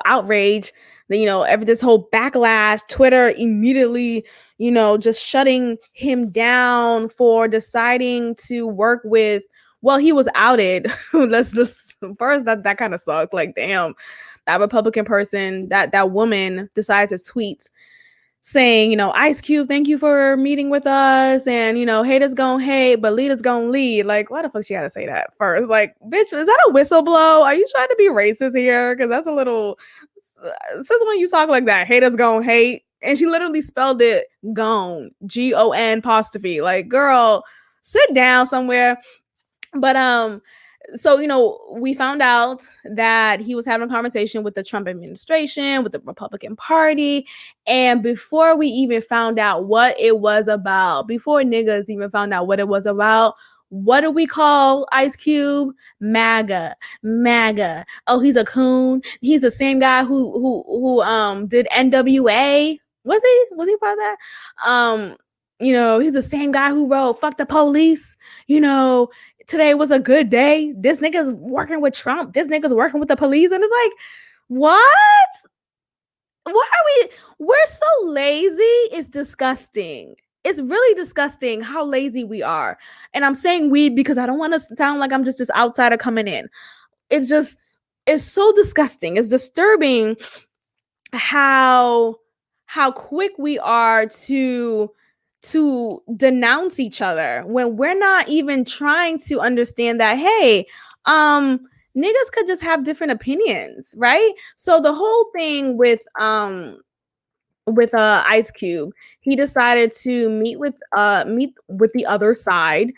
outrage, this whole backlash, Twitter immediately, just shutting him down for deciding to work with, well, he was outed. Let's just first, that kind of sucked. Like, damn, that Republican person, that woman decided to tweet saying, Ice Cube, thank you for meeting with us, and haters gonna hate, but leaders gonna lead. Like, why the fuck she gotta say that first? Like, bitch, is that a whistleblow? Are you trying to be racist here? Because that's a little, since when you talk like that, haters gonna hate, and she literally spelled it gone, GON apostrophe. Like, girl, sit down somewhere. But so we found out that he was having a conversation with the Trump administration, with the Republican Party, and before we even found out what it was about, before niggas even found out what it was about, What do we call Ice Cube? MAGA. Oh, he's a coon. He's the same guy who did NWA. Was he part of that? He's the same guy who wrote "Fuck the Police." Today was a good day. This nigga's working with Trump. This nigga's working with the police, and it's like, what? Why are we're so lazy? It's disgusting. It's really disgusting how lazy we are. And I'm saying we because I don't want to sound like I'm just this outsider coming in. It's so disgusting. It's disturbing how quick we are to denounce each other when we're not even trying to understand that, hey, niggas could just have different opinions, right? So the whole thing with Ice Cube, he decided to meet with the other side,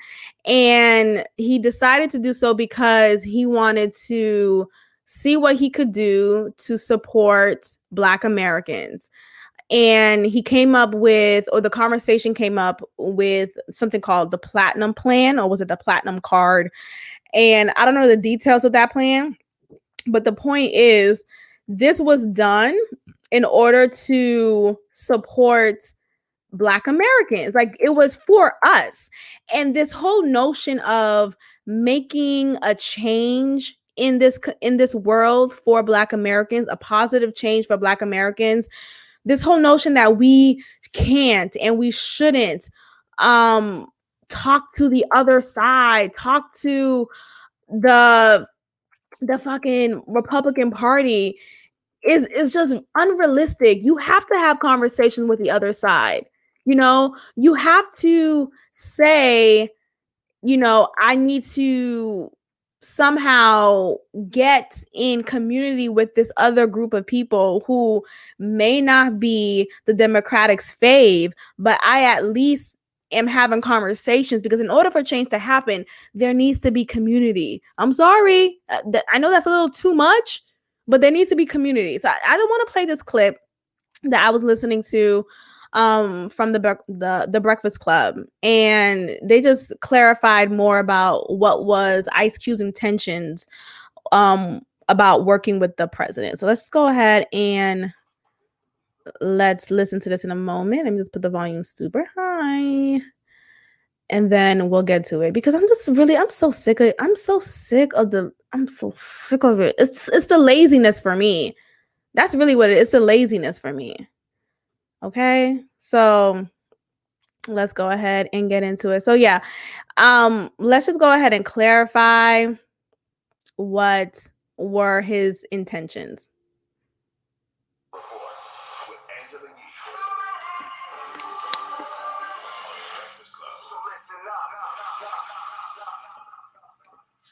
and he decided to do so because he wanted to see what he could do to support Black Americans. And he came up with, or the conversation came up with, something called the Platinum Plan, or was it the Platinum Card? And I don't know the details of that plan, but the point is, this was done in order to support Black Americans. Like, it was for us. And this whole notion of making a change in this world for Black Americans, a positive change for Black Americans, this whole notion that we can't and we shouldn't talk to the other side, talk to the fucking Republican Party, is just unrealistic. You have to have conversations with the other side. You have to say, I need to somehow get in community with this other group of people who may not be the Democrats' fave, but I at least am having conversations, because in order for change to happen, there needs to be community. I'm sorry. I know that's a little too much, but there needs to be community. So I don't want to play this clip that I was listening to from the Breakfast Club, and they just clarified more about what was Ice Cube's intentions about working with the president. So let's go ahead and let's listen to this in a moment. Let me just put the volume super high, and then we'll get to it, because I'm so sick of it. It's the laziness for me. That's really what it is. It's the laziness for me. Okay, so let's go ahead and get into it. So yeah, let's just go ahead and clarify what were his intentions.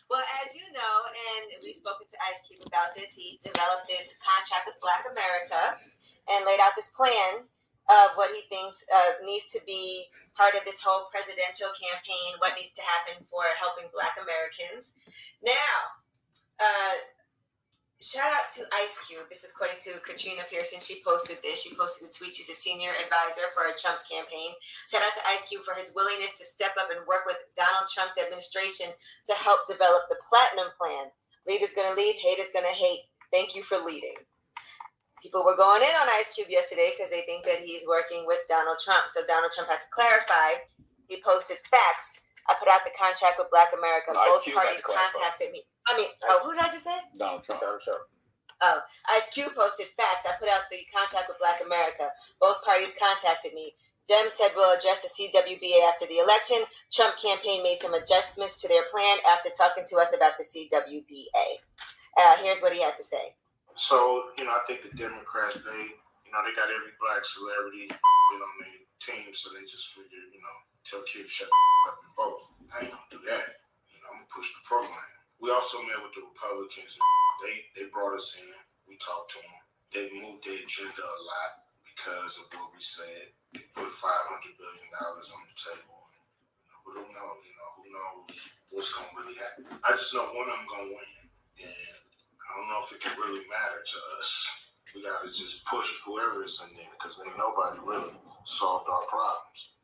Well, as you know, and we've spoken to Ice Cube about this, he developed this contract with Black America and laid out this plan of what he thinks needs to be part of this whole presidential campaign, what needs to happen for helping Black Americans. Now, shout out to Ice Cube. This is according to Katrina Pearson. She posted this. She posted a tweet. She's a senior advisor for Trump's campaign. Shout out to Ice Cube for his willingness to step up and work with Donald Trump's administration to help develop the Platinum Plan. Leaders gonna lead, haters gonna hate. Thank you for leading. People were going in on Ice Cube yesterday because they think that he's working with Donald Trump. So Donald Trump had to clarify. He posted facts. I put out the contract with Black America. Both parties contacted me. Who did I just say? Donald Trump. Oh, Ice Cube posted facts. I put out the contract with Black America. Both parties contacted me. Dem said we'll address the CWBA after the election. Trump campaign made some adjustments to their plan after talking to us about the CWBA. Here's what he had to say. So, I think the Democrats, they got every Black celebrity on their team, so they just figured, tell kids shut up and vote. I ain't gonna do that. I'm gonna push the program. We also met with the Republicans. They brought us in. We talked to them. They moved their agenda a lot because of what we said. They put $500 billion on the table. But who knows? Who knows what's gonna really happen? I just know one of them gonna win, and I don't know if it can really matter to us. We gotta just push whoever is in there, because nobody really solved our problems.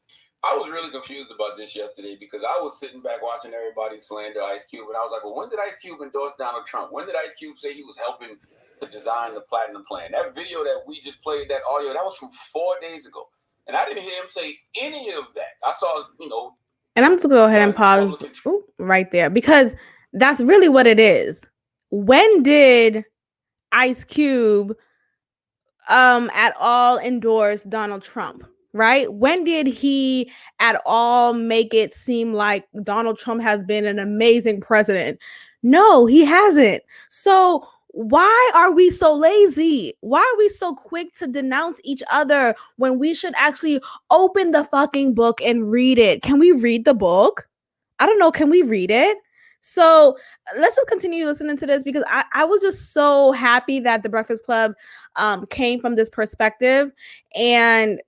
I was really confused about this yesterday because I was sitting back watching everybody slander Ice Cube, and I was like, well, when did Ice Cube endorse Donald Trump? When did Ice Cube say he was helping to design the platinum plan? That video that we just played, that audio, that was from 4 days ago. And I didn't hear him say any of that. I saw, And I'm just going to go ahead and pause right there because that's really what it is. When did Ice Cube at all endorse Donald Trump? Right? When did he at all make it seem like Donald Trump has been an amazing president? No, he hasn't. So why are we so lazy? Why are we so quick to denounce each other when we should actually open the fucking book and read it? Can we read the book? I don't know. Can we read it? So let's just continue listening to this because I was just so happy that the Breakfast Club came from this perspective, and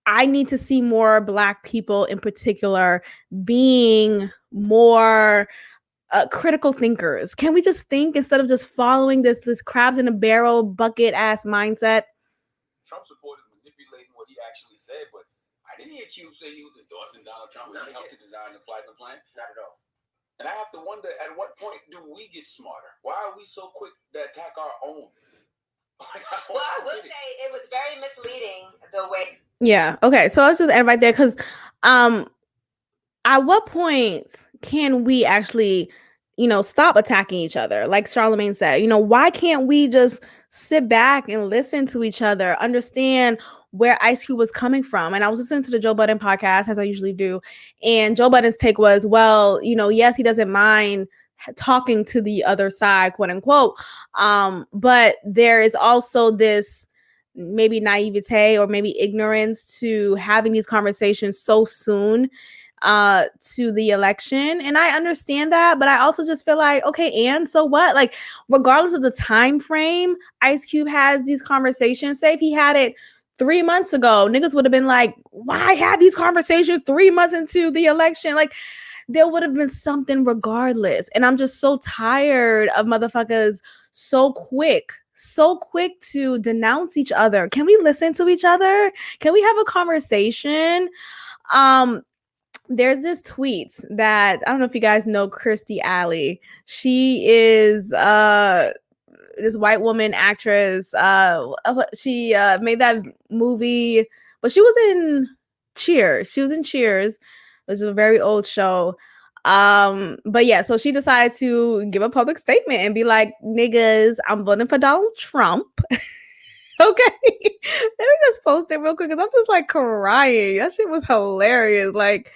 I need to see more Black people in particular being more critical thinkers. Can we just think instead of just following this crabs in a barrel bucket ass mindset? Trump supporters manipulating what he actually said, but I didn't hear Cube say he was endorsing Donald Trump when he helped to design the platinum plan. Not at all. And I have to wonder, at what point do we get smarter? Why are we so quick to attack our own? Well, I would say it was very misleading the way. Yeah. Okay. So let's just end right there because at what point can we actually, stop attacking each other? Like Charlamagne said, why can't we just sit back and listen to each other, understand where Ice Cube was coming from? And I was listening to the Joe Budden podcast, as I usually do. And Joe Budden's take was, well, yes, he doesn't mind talking to the other side, quote unquote. But there is also this maybe naivete or maybe ignorance to having these conversations so soon to the election. And I understand that, but I also just feel like, okay, and so what? Like, regardless of the time frame, Ice Cube has these conversations. Say if he had it 3 months ago, niggas would have been like, why have these conversations 3 months into the election? Like, there would have been something regardless. And I'm just so tired of motherfuckers so quick to denounce each other. Can we listen to each other? Can we have a conversation? There's this tweet that I don't know if you guys know Kirstie Alley. She is this white woman actress. She made that movie, but she was in Cheers. She was in Cheers, which is a very old show. But yeah, so she decided to give a public statement and be like, niggas, I'm voting for Donald Trump. Okay. Let me just post it real quick because I'm just like crying. That shit was hilarious. Like,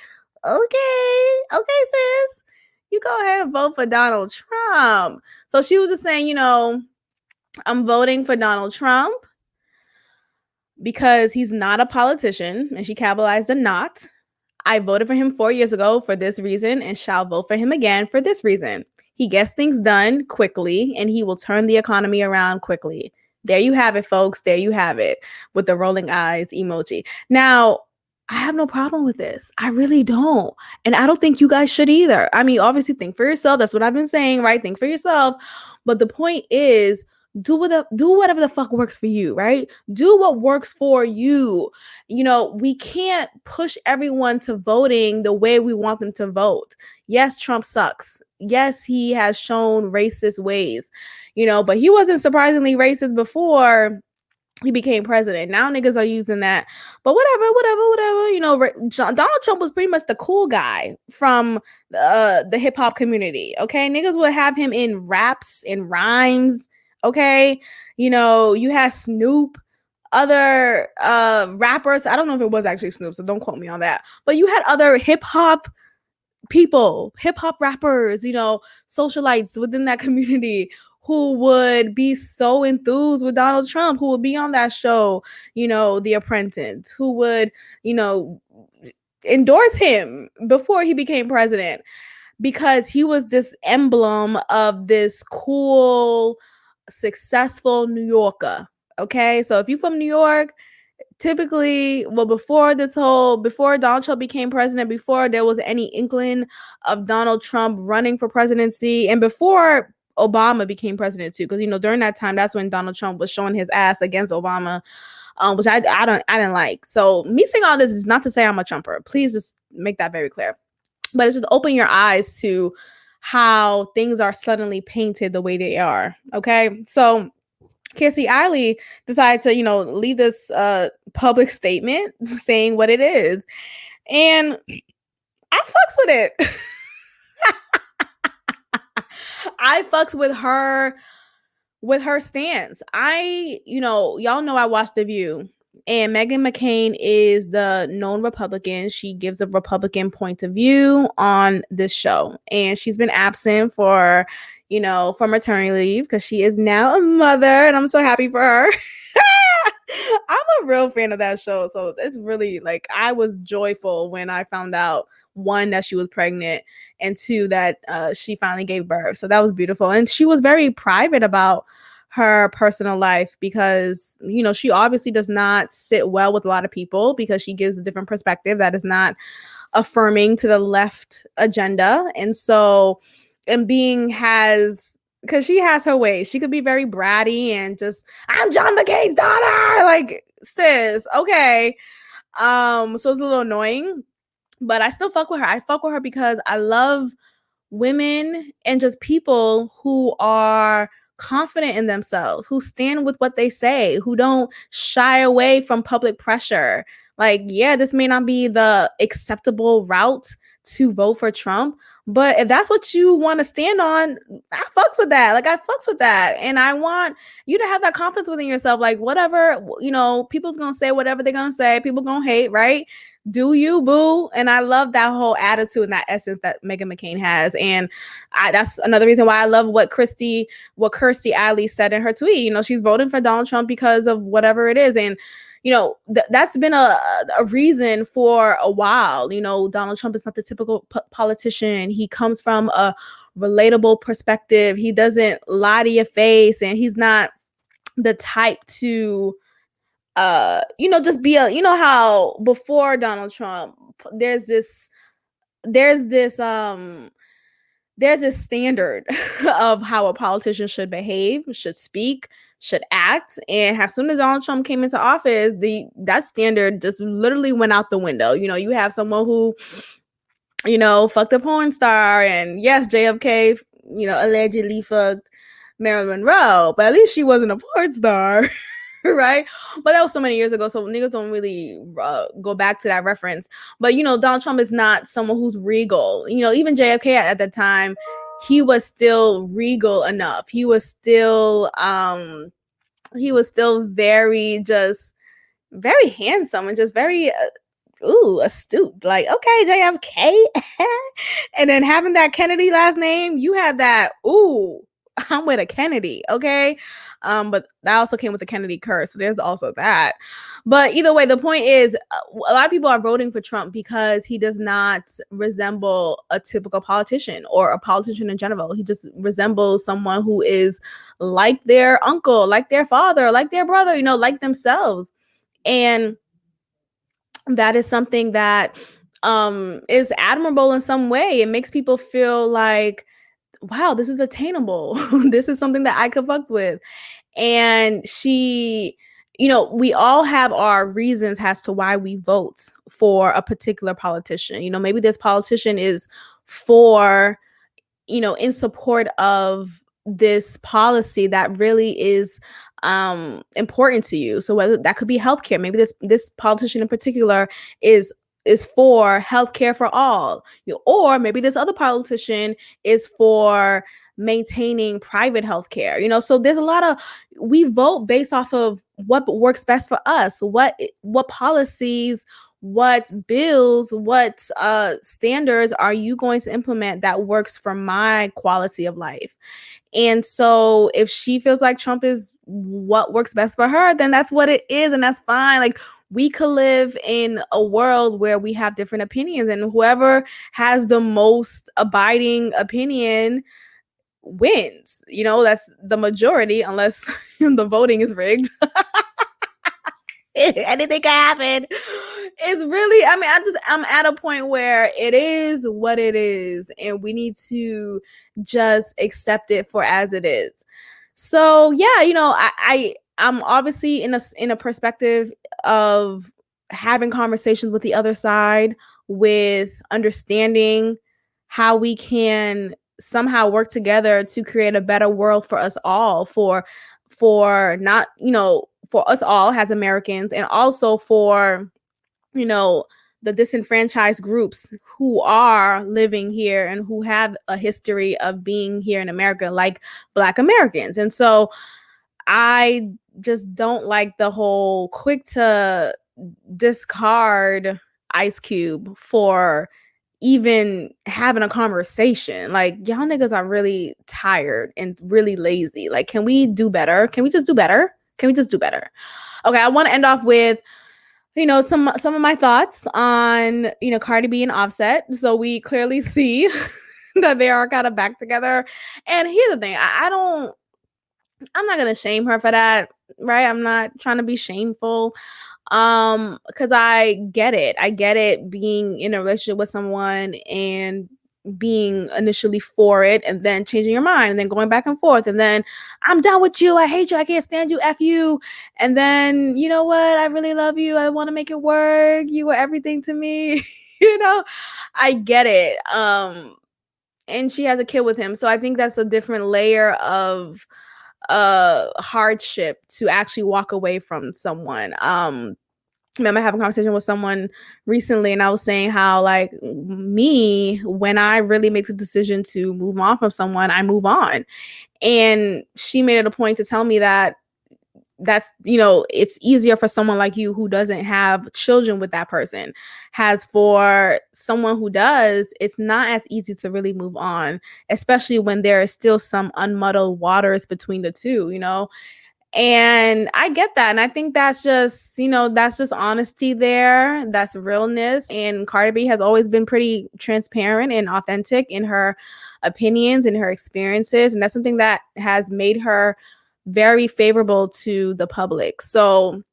okay, sis, you go ahead and vote for Donald Trump. So she was just saying, I'm voting for Donald Trump because he's not a politician, and she capitalized a not. I voted for him 4 years ago for this reason and shall vote for him again for this reason. He gets things done quickly and he will turn the economy around quickly. There you have it, folks. There you have it with the rolling eyes emoji. Now, I have no problem with this. I really don't. And I don't think you guys should either. I mean, obviously, think for yourself. That's what I've been saying, right? Think for yourself. But the point is, do whatever the fuck works for you, right? Do what works for you. We can't push everyone to voting the way we want them to vote. Yes, Trump sucks. Yes, he has shown racist ways, but he wasn't surprisingly racist before he became president. Now niggas are using that. But whatever. Donald Trump was pretty much the cool guy from the hip hop community. Okay, niggas would have him in raps and rhymes. Okay, you had Snoop, other rappers. I don't know if it was actually Snoop, so don't quote me on that. But you had other hip hop people, hip hop rappers, socialites within that community who would be so enthused with Donald Trump, who would be on that show, The Apprentice, who would, endorse him before he became president because he was this emblem of this cool, successful New Yorker. Okay, so if you're from New York, typically, before Donald Trump became president, before there was any inkling of Donald Trump running for presidency, and before Obama became president too, because during that time, that's when Donald Trump was showing his ass against Obama. which I didn't like. So me saying all this is not to say I'm a Trumper. Please just make that very clear. But it's just open your eyes to how things are suddenly painted the way they are. Okay, so Kirstie Alley decided to, leave this public statement saying what it is. And I fucks with it. I fucks with her stance. Y'all know I watched The View. And Meghan McCain is the known Republican. She gives a Republican point of view on this show. And she's been absent for maternity leave because she is now a mother. And I'm so happy for her. I'm a real fan of that show. So it's really I was joyful when I found out, one, that she was pregnant, and two, that she finally gave birth. So that was beautiful. And she was very private about her personal life because, she obviously does not sit well with a lot of people because she gives a different perspective that is not affirming to the left agenda. And so, because she has her ways. She could be very bratty and just, I'm John McCain's daughter. Sis, okay. So it's a little annoying, but I still fuck with her. I fuck with her because I love women and just people who are confident in themselves, who stand with what they say, who don't shy away from public pressure. This may not be the acceptable route to vote for Trump, but if that's what you want to stand on, I fucks with that. I fucks with that. And I want you to have that confidence within yourself. Whatever, people's going to say whatever they're going to say. People going to hate, right? Do you, boo? And I love that whole attitude and that essence that Meghan McCain has. And that's another reason why I love what Kirstie Alley said in her tweet. She's voting for Donald Trump because of whatever it is. And that's been a reason for a while. Donald Trump is not the typical politician. He comes from a relatable perspective. He doesn't lie to your face, and he's not the type to just be how before Donald Trump there's this standard of how a politician should behave, should speak, should act. And as soon as Donald Trump came into office, that standard just literally went out the window. You have someone who, fucked a porn star, and yes, JFK, allegedly fucked Marilyn Monroe, but at least she wasn't a porn star. Right? But that was so many years ago, so niggas don't really go back to that reference. But Donald Trump is not someone who's regal. Even JFK at that time, he was still regal enough. He was still very handsome and just very astute. Okay, JFK. And then having that Kennedy last name, you had that I'm with a Kennedy, okay? But that also came with the Kennedy curse. So there's also that. But either way, the point is, a lot of people are voting for Trump because he does not resemble a typical politician or a politician in general. He just resembles someone who is like their uncle, like their father, like their brother, like themselves. And that is something that is admirable in some way. It makes people feel like, wow, this is attainable. This is something that I could fuck with. And she, we all have our reasons as to why we vote for a particular politician. Maybe this politician is for, in support of this policy that really is important to you. So whether that could be healthcare, maybe this politician in particular is for healthcare for all, or maybe this other politician is for maintaining private healthcare. So there's a lot of, we vote based off of what works best for us, what policies, what bills, what standards are you going to implement that works for my quality of life. And so if she feels like Trump is what works best for her, then that's what it is. And that's fine. We could live in a world where we have different opinions, and whoever has the most abiding opinion wins. That's the majority, unless the voting is rigged. Anything can happen. It's really, I'm at a point where it is what it is, and we need to just accept it for as it is. So yeah, I'm obviously in a perspective of having conversations with the other side, with understanding how we can somehow work together to create a better world for us all, for not, for us all as Americans, and also for, the disenfranchised groups who are living here and who have a history of being here in America, like Black Americans. And so I just don't like the whole quick to discard Ice Cube for even having a conversation. Like, y'all niggas are really tired and really lazy. Like, can we do better? Can we just do better? Can we just do better? Okay, I want to end off with, some of my thoughts on, Cardi B and Offset. So we clearly see that they are kind of back together. And here's the thing, I'm not gonna shame her for that, right? I'm not trying to be shameful. Because I get it being in a relationship with someone and being initially for it and then changing your mind and then going back and forth and then I'm done with you, I hate you, I can't stand you, F you, and then you know what, I really love you, I want to make it work, you were everything to me. I get it. And she has a kid with him, so I think that's a different layer of hardship to actually walk away from someone. I remember having a conversation with someone recently, and I was saying how, like, me, when I really make the decision to move on from someone, I move on. And she made it a point to tell me that that's, it's easier for someone like you who doesn't have children with that person. Has for someone who does, it's not as easy to really move on, especially when there is still some unmuddled waters between the two, And I get that. And I think that's just, that's just honesty there. That's realness. And Cardi B has always been pretty transparent and authentic in her opinions and her experiences. And that's something that has made her very favorable to the public. So,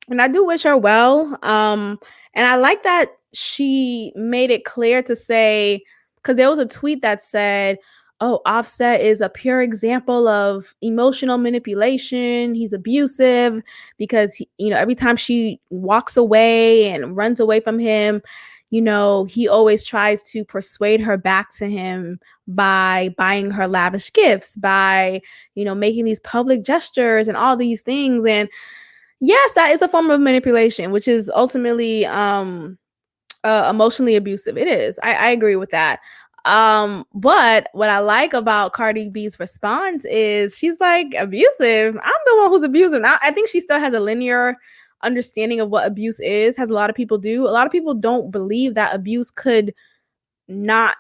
and I do wish her well. And I like that she made it clear to say, because there was a tweet that said, oh, Offset is a pure example of emotional manipulation. He's abusive because, every time she walks away and runs away from him, he always tries to persuade her back to him by buying her lavish gifts, by, making these public gestures and all these things. And yes, that is a form of manipulation, which is ultimately emotionally abusive. It is. I agree with that. But what I like about Cardi B's response is she's like, abusive? I'm the one who's abusive. Now, I think she still has a linear understanding of what abuse is, as a lot of people do. A lot of people don't believe that abuse could not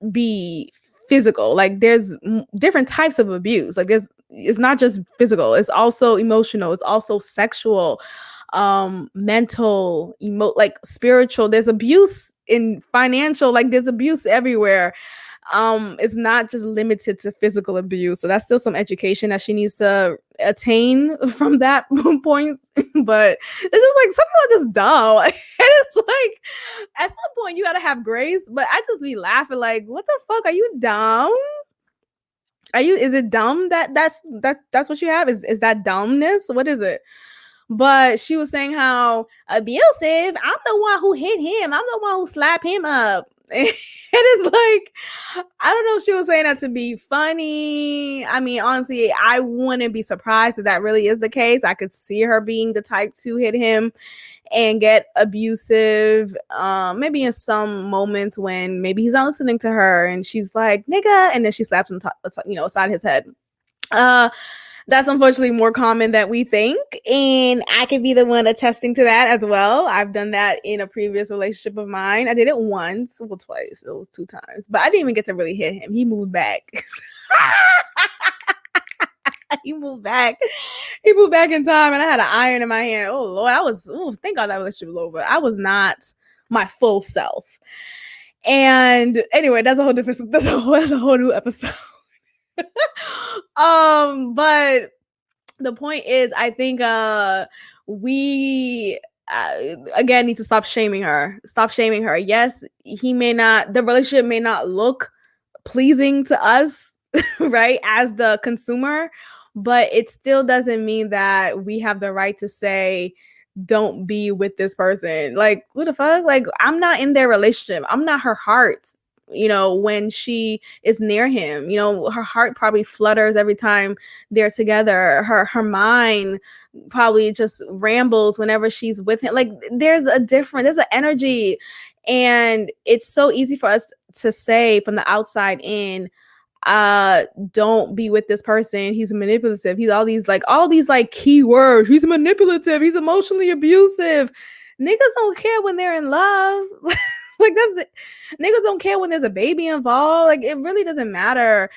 be physical. Like, there's different types of abuse. Like, it's not just physical, it's also emotional, it's also sexual, mental, like spiritual. There's abuse in financial, like there's abuse everywhere. It's not just limited to physical abuse. So that's still some education that she needs to attain from that point. But it's just like, some people are just dumb. And it's like, at some point you gotta have grace. But I just be laughing like, what the fuck? Are you dumb? Is it dumb that's what you have? Is that dumbness? What is it? But she was saying how abusive, I'm the one who hit him, I'm the one who slapped him up. And it's like, I don't know if she was saying that to be funny. I mean, honestly, I wouldn't be surprised if that really is the case. I could see her being the type to hit him and get abusive, maybe in some moments when maybe he's not listening to her and she's like, nigga, and then she slaps him aside his head. That's unfortunately more common than we think, and I could be the one attesting to that as well. I've done that in a previous relationship of mine. I did it once, well, twice. It was 2 times, but I didn't even get to really hit him. He moved back. He moved back in time, and I had an iron in my hand. Oh Lord, thank God that relationship was over. I was not my full self. And anyway, that's a whole new episode. But the point is, I think we again need to stop shaming her. Yes, the relationship may not look pleasing to us, right, as the consumer, but it still doesn't mean that we have the right to say, don't be with this person. Like, what the fuck? Like, I'm not in their relationship. I'm not her heart. When she is near him, her heart probably flutters every time they're together. Her mind probably just rambles whenever she's with him. Like, there's an energy, and it's so easy for us to say from the outside in, don't be with this person. He's manipulative. He's all these key words. He's manipulative. He's emotionally abusive. Niggas don't care when they're in love. Like, niggas don't care when there's a baby involved. Like, it really doesn't matter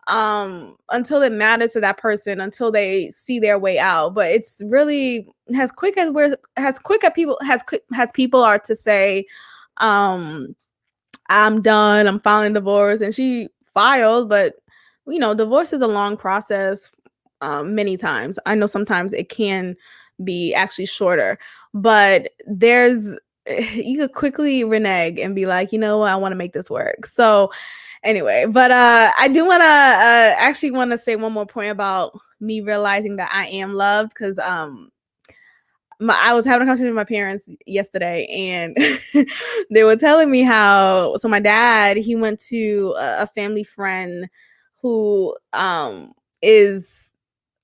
until it matters to that person, until they see their way out. But it's really as people are to say, I'm done, I'm filing divorce, and she filed, but divorce is a long process. Many times, I know sometimes it can be actually shorter, but you could quickly renege and be like, I want to make this work. So anyway, but I do want to actually want to say one more point about me realizing that I am loved, because I was having a conversation with my parents yesterday, and they were telling me how, so my dad, he went to a family friend who is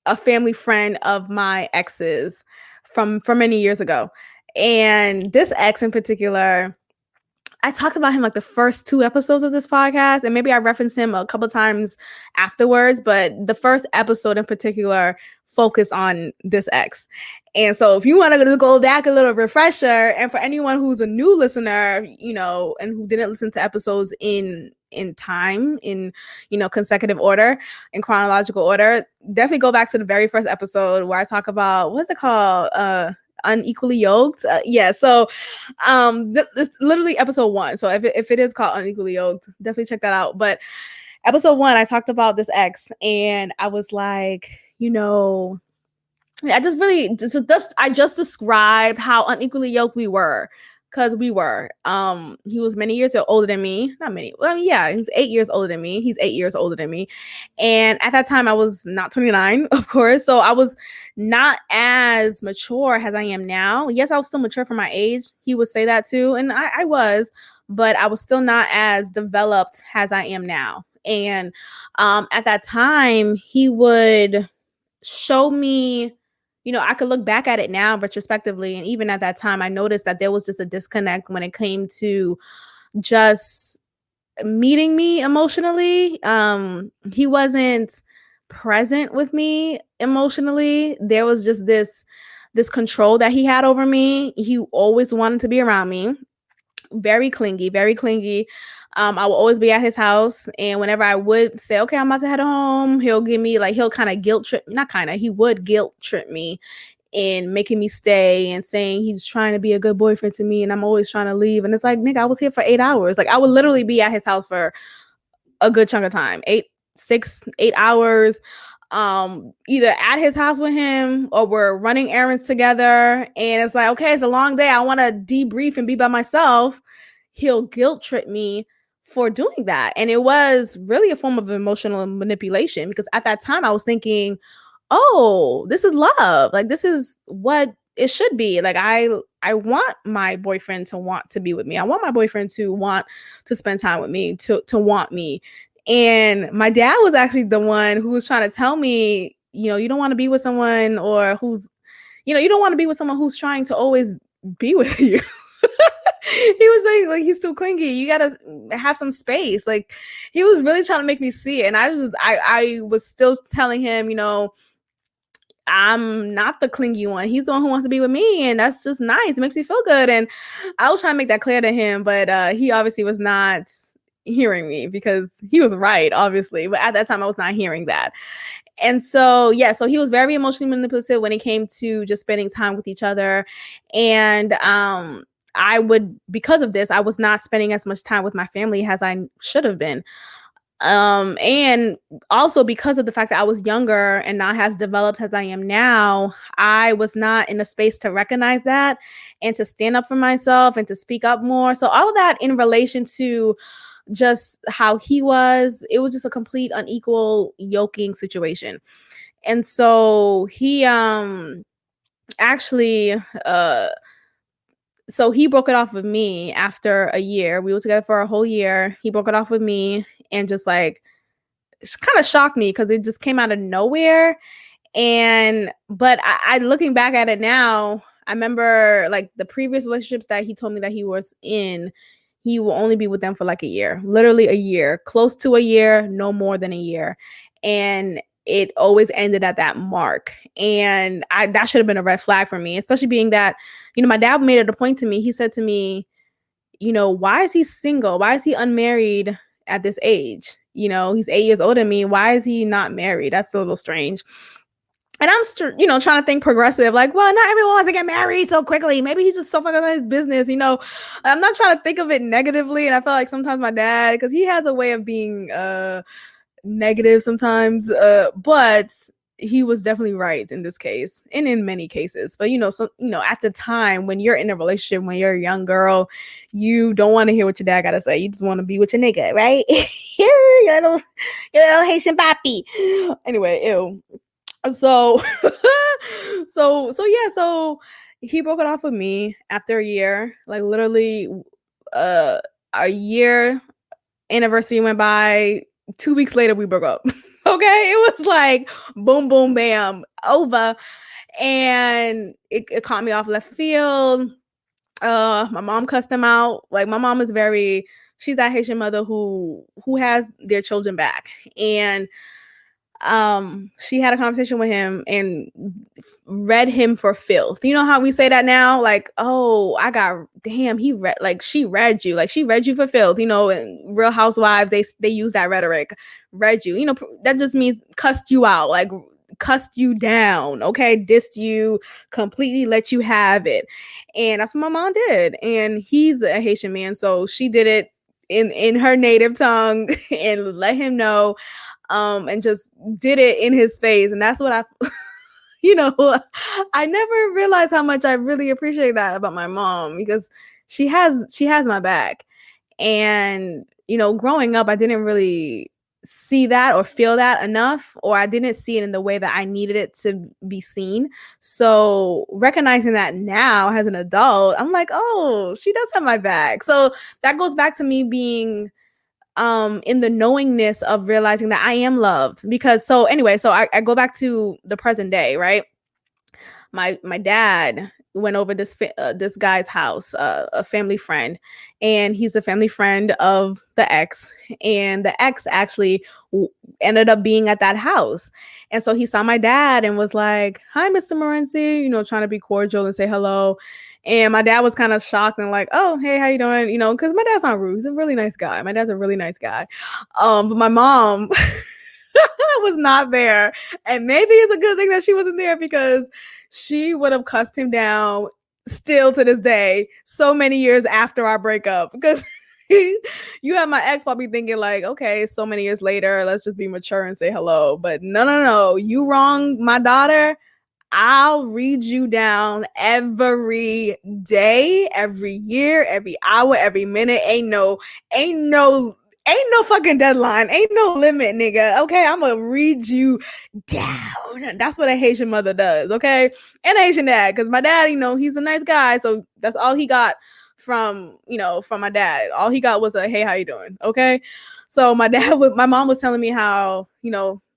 a family friend of my ex's from many years ago. And this ex in particular, I talked about him like the first 2 episodes of this podcast, and maybe I referenced him a couple times afterwards, but the first episode in particular focused on this ex. And so if you want to go back a little refresher, and for anyone who's a new listener, and who didn't listen to episodes in time, in consecutive order, in chronological order, definitely go back to the very first episode where I talk about, what's it called? Unequally yoked. So this literally episode 1. So if it is called Unequally Yoked, definitely check that out. But episode 1, I talked about this ex, and I was like, I just described how unequally yoked we were, because we were. He was many years older than me. Not many. Well, he was 8 years older than me. He's 8 years older than me. And at that time, I was not 29, of course. So I was not as mature as I am now. Yes, I was still mature for my age. He would say that too. And I was, but I was still not as developed as I am now. And at that time, he would show me, I could look back at it now retrospectively, and even at that time, I noticed that there was just a disconnect when it came to just meeting me emotionally. He wasn't present with me emotionally. There was just this control that he had over me. He always wanted to be around me. Very clingy, very clingy. I will always be at his house, and whenever I would say, okay, I'm about to head home, he'll give me he'll kind of guilt trip, he would guilt trip me in making me stay, and saying he's trying to be a good boyfriend to me, and I'm always trying to leave. And it's like, nigga, I was here for 8 hours. Like, I would literally be at his house for a good chunk of time, 8 hours, either at his house with him, or we're running errands together. And it's like, okay, it's a long day, I want to debrief and be by myself. He'll guilt trip me for doing that. And it was really a form of emotional manipulation, because at that time I was thinking, oh, this is love. Like, this is what it should be. Like, I want my boyfriend to want to be with me. I want my boyfriend to want to spend time with me, to want me. And my dad was actually the one who was trying to tell me, you don't want to be with someone, or who's, you don't want to be with someone who's trying to always be with you. He was like, he's too clingy. You gotta have some space. Like, he was really trying to make me see it. And I was still telling him, I'm not the clingy one. He's the one who wants to be with me, and that's just nice. It makes me feel good. And I was trying to make that clear to him, but he obviously was not hearing me, because he was right, obviously. But at that time, I was not hearing that. And so, so he was very emotionally manipulative when it came to just spending time with each other. And because of this, I was not spending as much time with my family as I should have been. And also because of the fact that I was younger and not as developed as I am now, I was not in a space to recognize that and to stand up for myself and to speak up more. So all of that in relation to just how he was, it was just a complete unequal yoking situation. And so he actually so he broke it off with me after a year. We were together for a whole year. He broke it off with me and just like kind of shocked me because it just came out of nowhere. But I looking back at it now, I remember like the previous relationships that he told me that he was in, he will only be with them for like a year, literally a year, close to a year, no more than a year. And it always ended at that mark. And that should have been a red flag for me, especially being that, my dad made it a point to me. He said to me, why is he single? Why is he unmarried at this age? He's 8 years older than me. Why is he not married? That's a little strange. And I'm, trying to think progressive, like, well, not everyone wants to get married so quickly. Maybe he's just so fucking on his business, I'm not trying to think of it negatively. And I feel like sometimes my dad, because he has a way of being negative sometimes, but he was definitely right in this case and in many cases. But, at the time when you're in a relationship, when you're a young girl, you don't want to hear what your dad got to say. You just want to be with your nigga, right? your little Haitian papi. Anyway, ew. So so he broke it off with me after a year, like literally a year anniversary went by. 2 weeks later we broke up. Okay, it was like boom boom bam, over. And it caught me off left field. My mom cussed him out. Like, my mom is she's that Haitian mother who has their children back. And she had a conversation with him and read him for filth. You know how we say that now? Like, oh, she read you. Like, she read you for filth. In Real Housewives, they use that rhetoric. Read you. That just means cussed you out. Like, cussed you down. Okay, dissed you completely, let you have it. And that's what my mom did. And he's a Haitian man, so she did it in her native tongue and let him know. And just did it in his face. And that's what I never realized how much I really appreciate that about my mom, because she has my back. And growing up, I didn't really see that or feel that enough, or I didn't see it in the way that I needed it to be seen. So recognizing that now as an adult, I'm like, oh, she does have my back. So that goes back to me being in the knowingness of realizing that I am loved. Because so I go back to the present day, right? My dad went over this guy's house, a family friend, and he's a family friend of the ex, and the ex actually ended up being at that house. And so he saw my dad and was like, "Hi, Mr. Morency," trying to be cordial and say hello. And my dad was kind of shocked and like, "Oh, hey, how you doing?" Because my dad's not rude. He's a really nice guy. My dad's a really nice guy. But my mom was not there. And maybe it's a good thing that she wasn't there, because she would have cussed him down still to this day, so many years after our breakup. Because you have my ex probably thinking like, okay, so many years later, let's just be mature and say hello. But no. You wronged my daughter. I'll read you down every day, every year, every hour, every minute. Ain't no fucking deadline. Ain't no limit, nigga. Okay, I'm gonna read you down. That's what a Haitian mother does, okay? And a Haitian dad, because my dad, he's a nice guy, so that's all he got from my dad. All he got was a, hey, how you doing? Okay. So my mom was telling me how,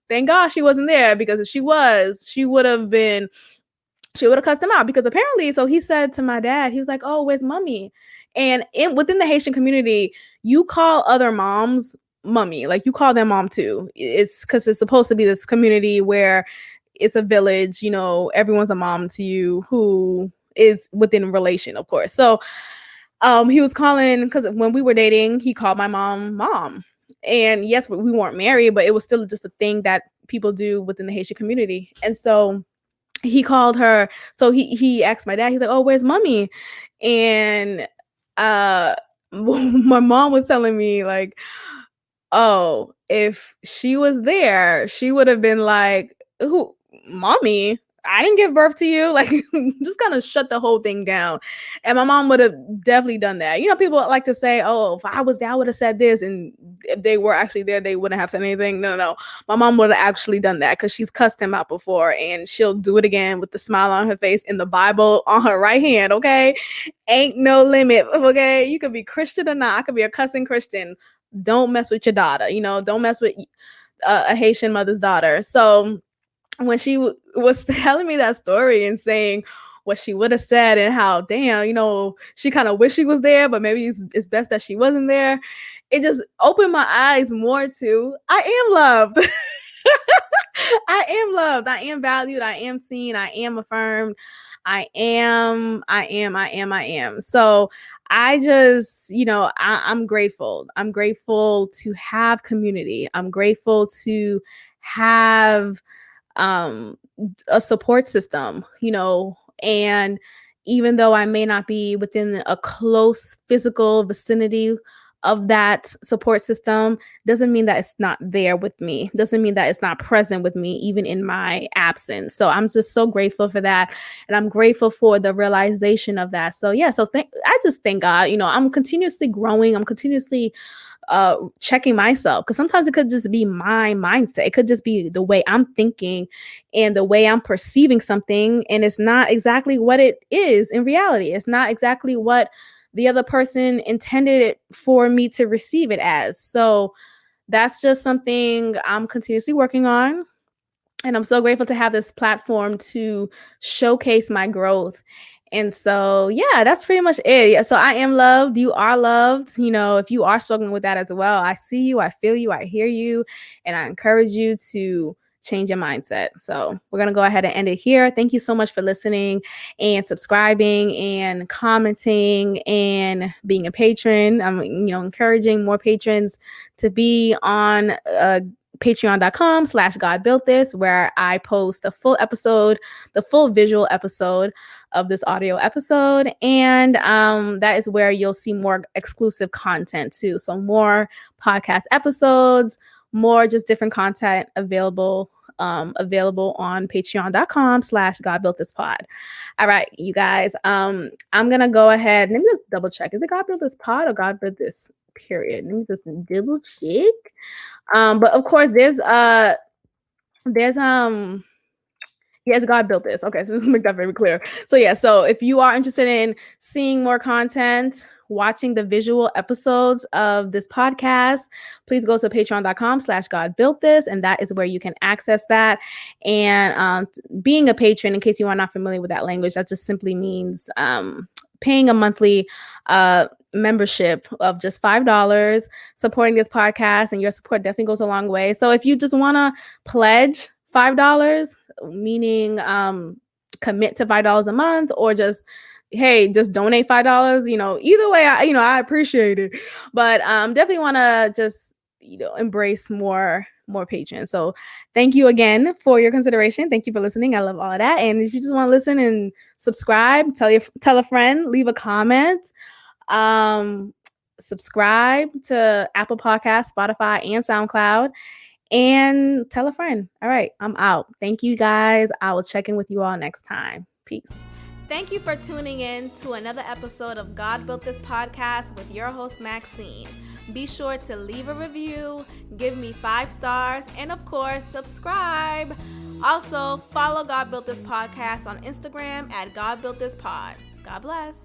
thank God she wasn't there, because if she would have cussed him out. Because apparently, so he said to my dad, he was like, "Oh, where's mommy?" And within the Haitian community, you call other moms mommy, like you call them mom too. It's because it's supposed to be this community where it's a village, everyone's a mom to you who is within relation, of course. So he was calling, because when we were dating, he called my mom. And yes, we weren't married, but it was still just a thing that people do within the Haitian community. And so he called her. So he asked my dad, he's like, "Oh, where's mommy?" And my mom was telling me like, "Oh, if she was there, she would have been like, who, mommy? I didn't give birth to you. Like, just kind of shut the whole thing down. And my mom would have definitely done that. You know, people like to say, oh, if I was there, I would have said this. And if they were actually there, they wouldn't have said anything. No. My mom would have actually done that because she's cussed him out before, and she'll do it again with the smile on her face and the Bible on her right hand. Okay. Ain't no limit. Okay. You could be Christian or not. I could be a cussing Christian. Don't mess with your daughter. You know, don't mess with a Haitian mother's daughter. So when she was telling me that story and saying what she would have said and how, damn, you know, she kind of wished she was there, but maybe it's best that she wasn't there. It just opened my eyes more to, I am loved. I am loved. I am valued. I am seen. I am affirmed. I am. So I just, you know, I'm grateful. I'm grateful to have community. I'm grateful to have a support system, you know, and even though I may not be within a close physical vicinity of that support system, doesn't mean that it's not there with me, doesn't mean that it's not present with me even in my absence. So I'm just so grateful for that, and I'm grateful for the realization of that. So yeah, so I just thank God. You know, I'm continuously growing, I'm continuously checking myself, because sometimes it could just be my mindset, it could just be the way I'm thinking and the way I'm perceiving something, and it's not exactly what it is in reality. It's not exactly what the other person intended it for me to receive it as. So that's just something I'm continuously working on. And I'm so grateful to have this platform to showcase my growth. And so, yeah, that's pretty much it. Yeah, so I am loved. You are loved. You know, if you are struggling with that as well, I see you, I feel you, I hear you, and I encourage you to change your mindset. So we're going to go ahead and end it here. Thank you so much for listening and subscribing and commenting and being a patron. I'm, you know, encouraging more patrons to be on patreon.com/God Built This, where I post a full episode, the full visual episode of this audio episode. And that is where you'll see more exclusive content too. So more podcast episodes, more just different content available on patreon.com/God Built This Pod. All right, you guys. I'm gonna go ahead. Let me just double check. Is it God Built This Pod or God Built This period? Let me just double check. But of course there's yes, God Built This. Okay, so let's make that very clear. So yeah, so if you are interested in seeing more content, watching the visual episodes of this podcast, please go to patreon.com/God Built This, and that is where you can access that. And being a patron, in case you are not familiar with that language, that just simply means paying a monthly membership of just $5, supporting this podcast, and your support definitely goes a long way. So if you just want to pledge $5, meaning commit to $5 a month, or just donate $5, you know, either way, I appreciate it. But definitely want to just, you know, embrace more patrons. So thank you again for your consideration. Thank you for listening. I love all of that. And if you just want to listen and subscribe, tell a friend, leave a comment, subscribe to Apple Podcasts, Spotify, and SoundCloud, and tell a friend. All right, I'm out. Thank you guys. I will check in with you all next time. Peace. Thank you for tuning in to another episode of God Built This Podcast with your host, Maxine. Be sure to leave a review, give me 5 stars, and of course, subscribe. Also, follow God Built This Podcast on Instagram at God Built This Pod. God bless.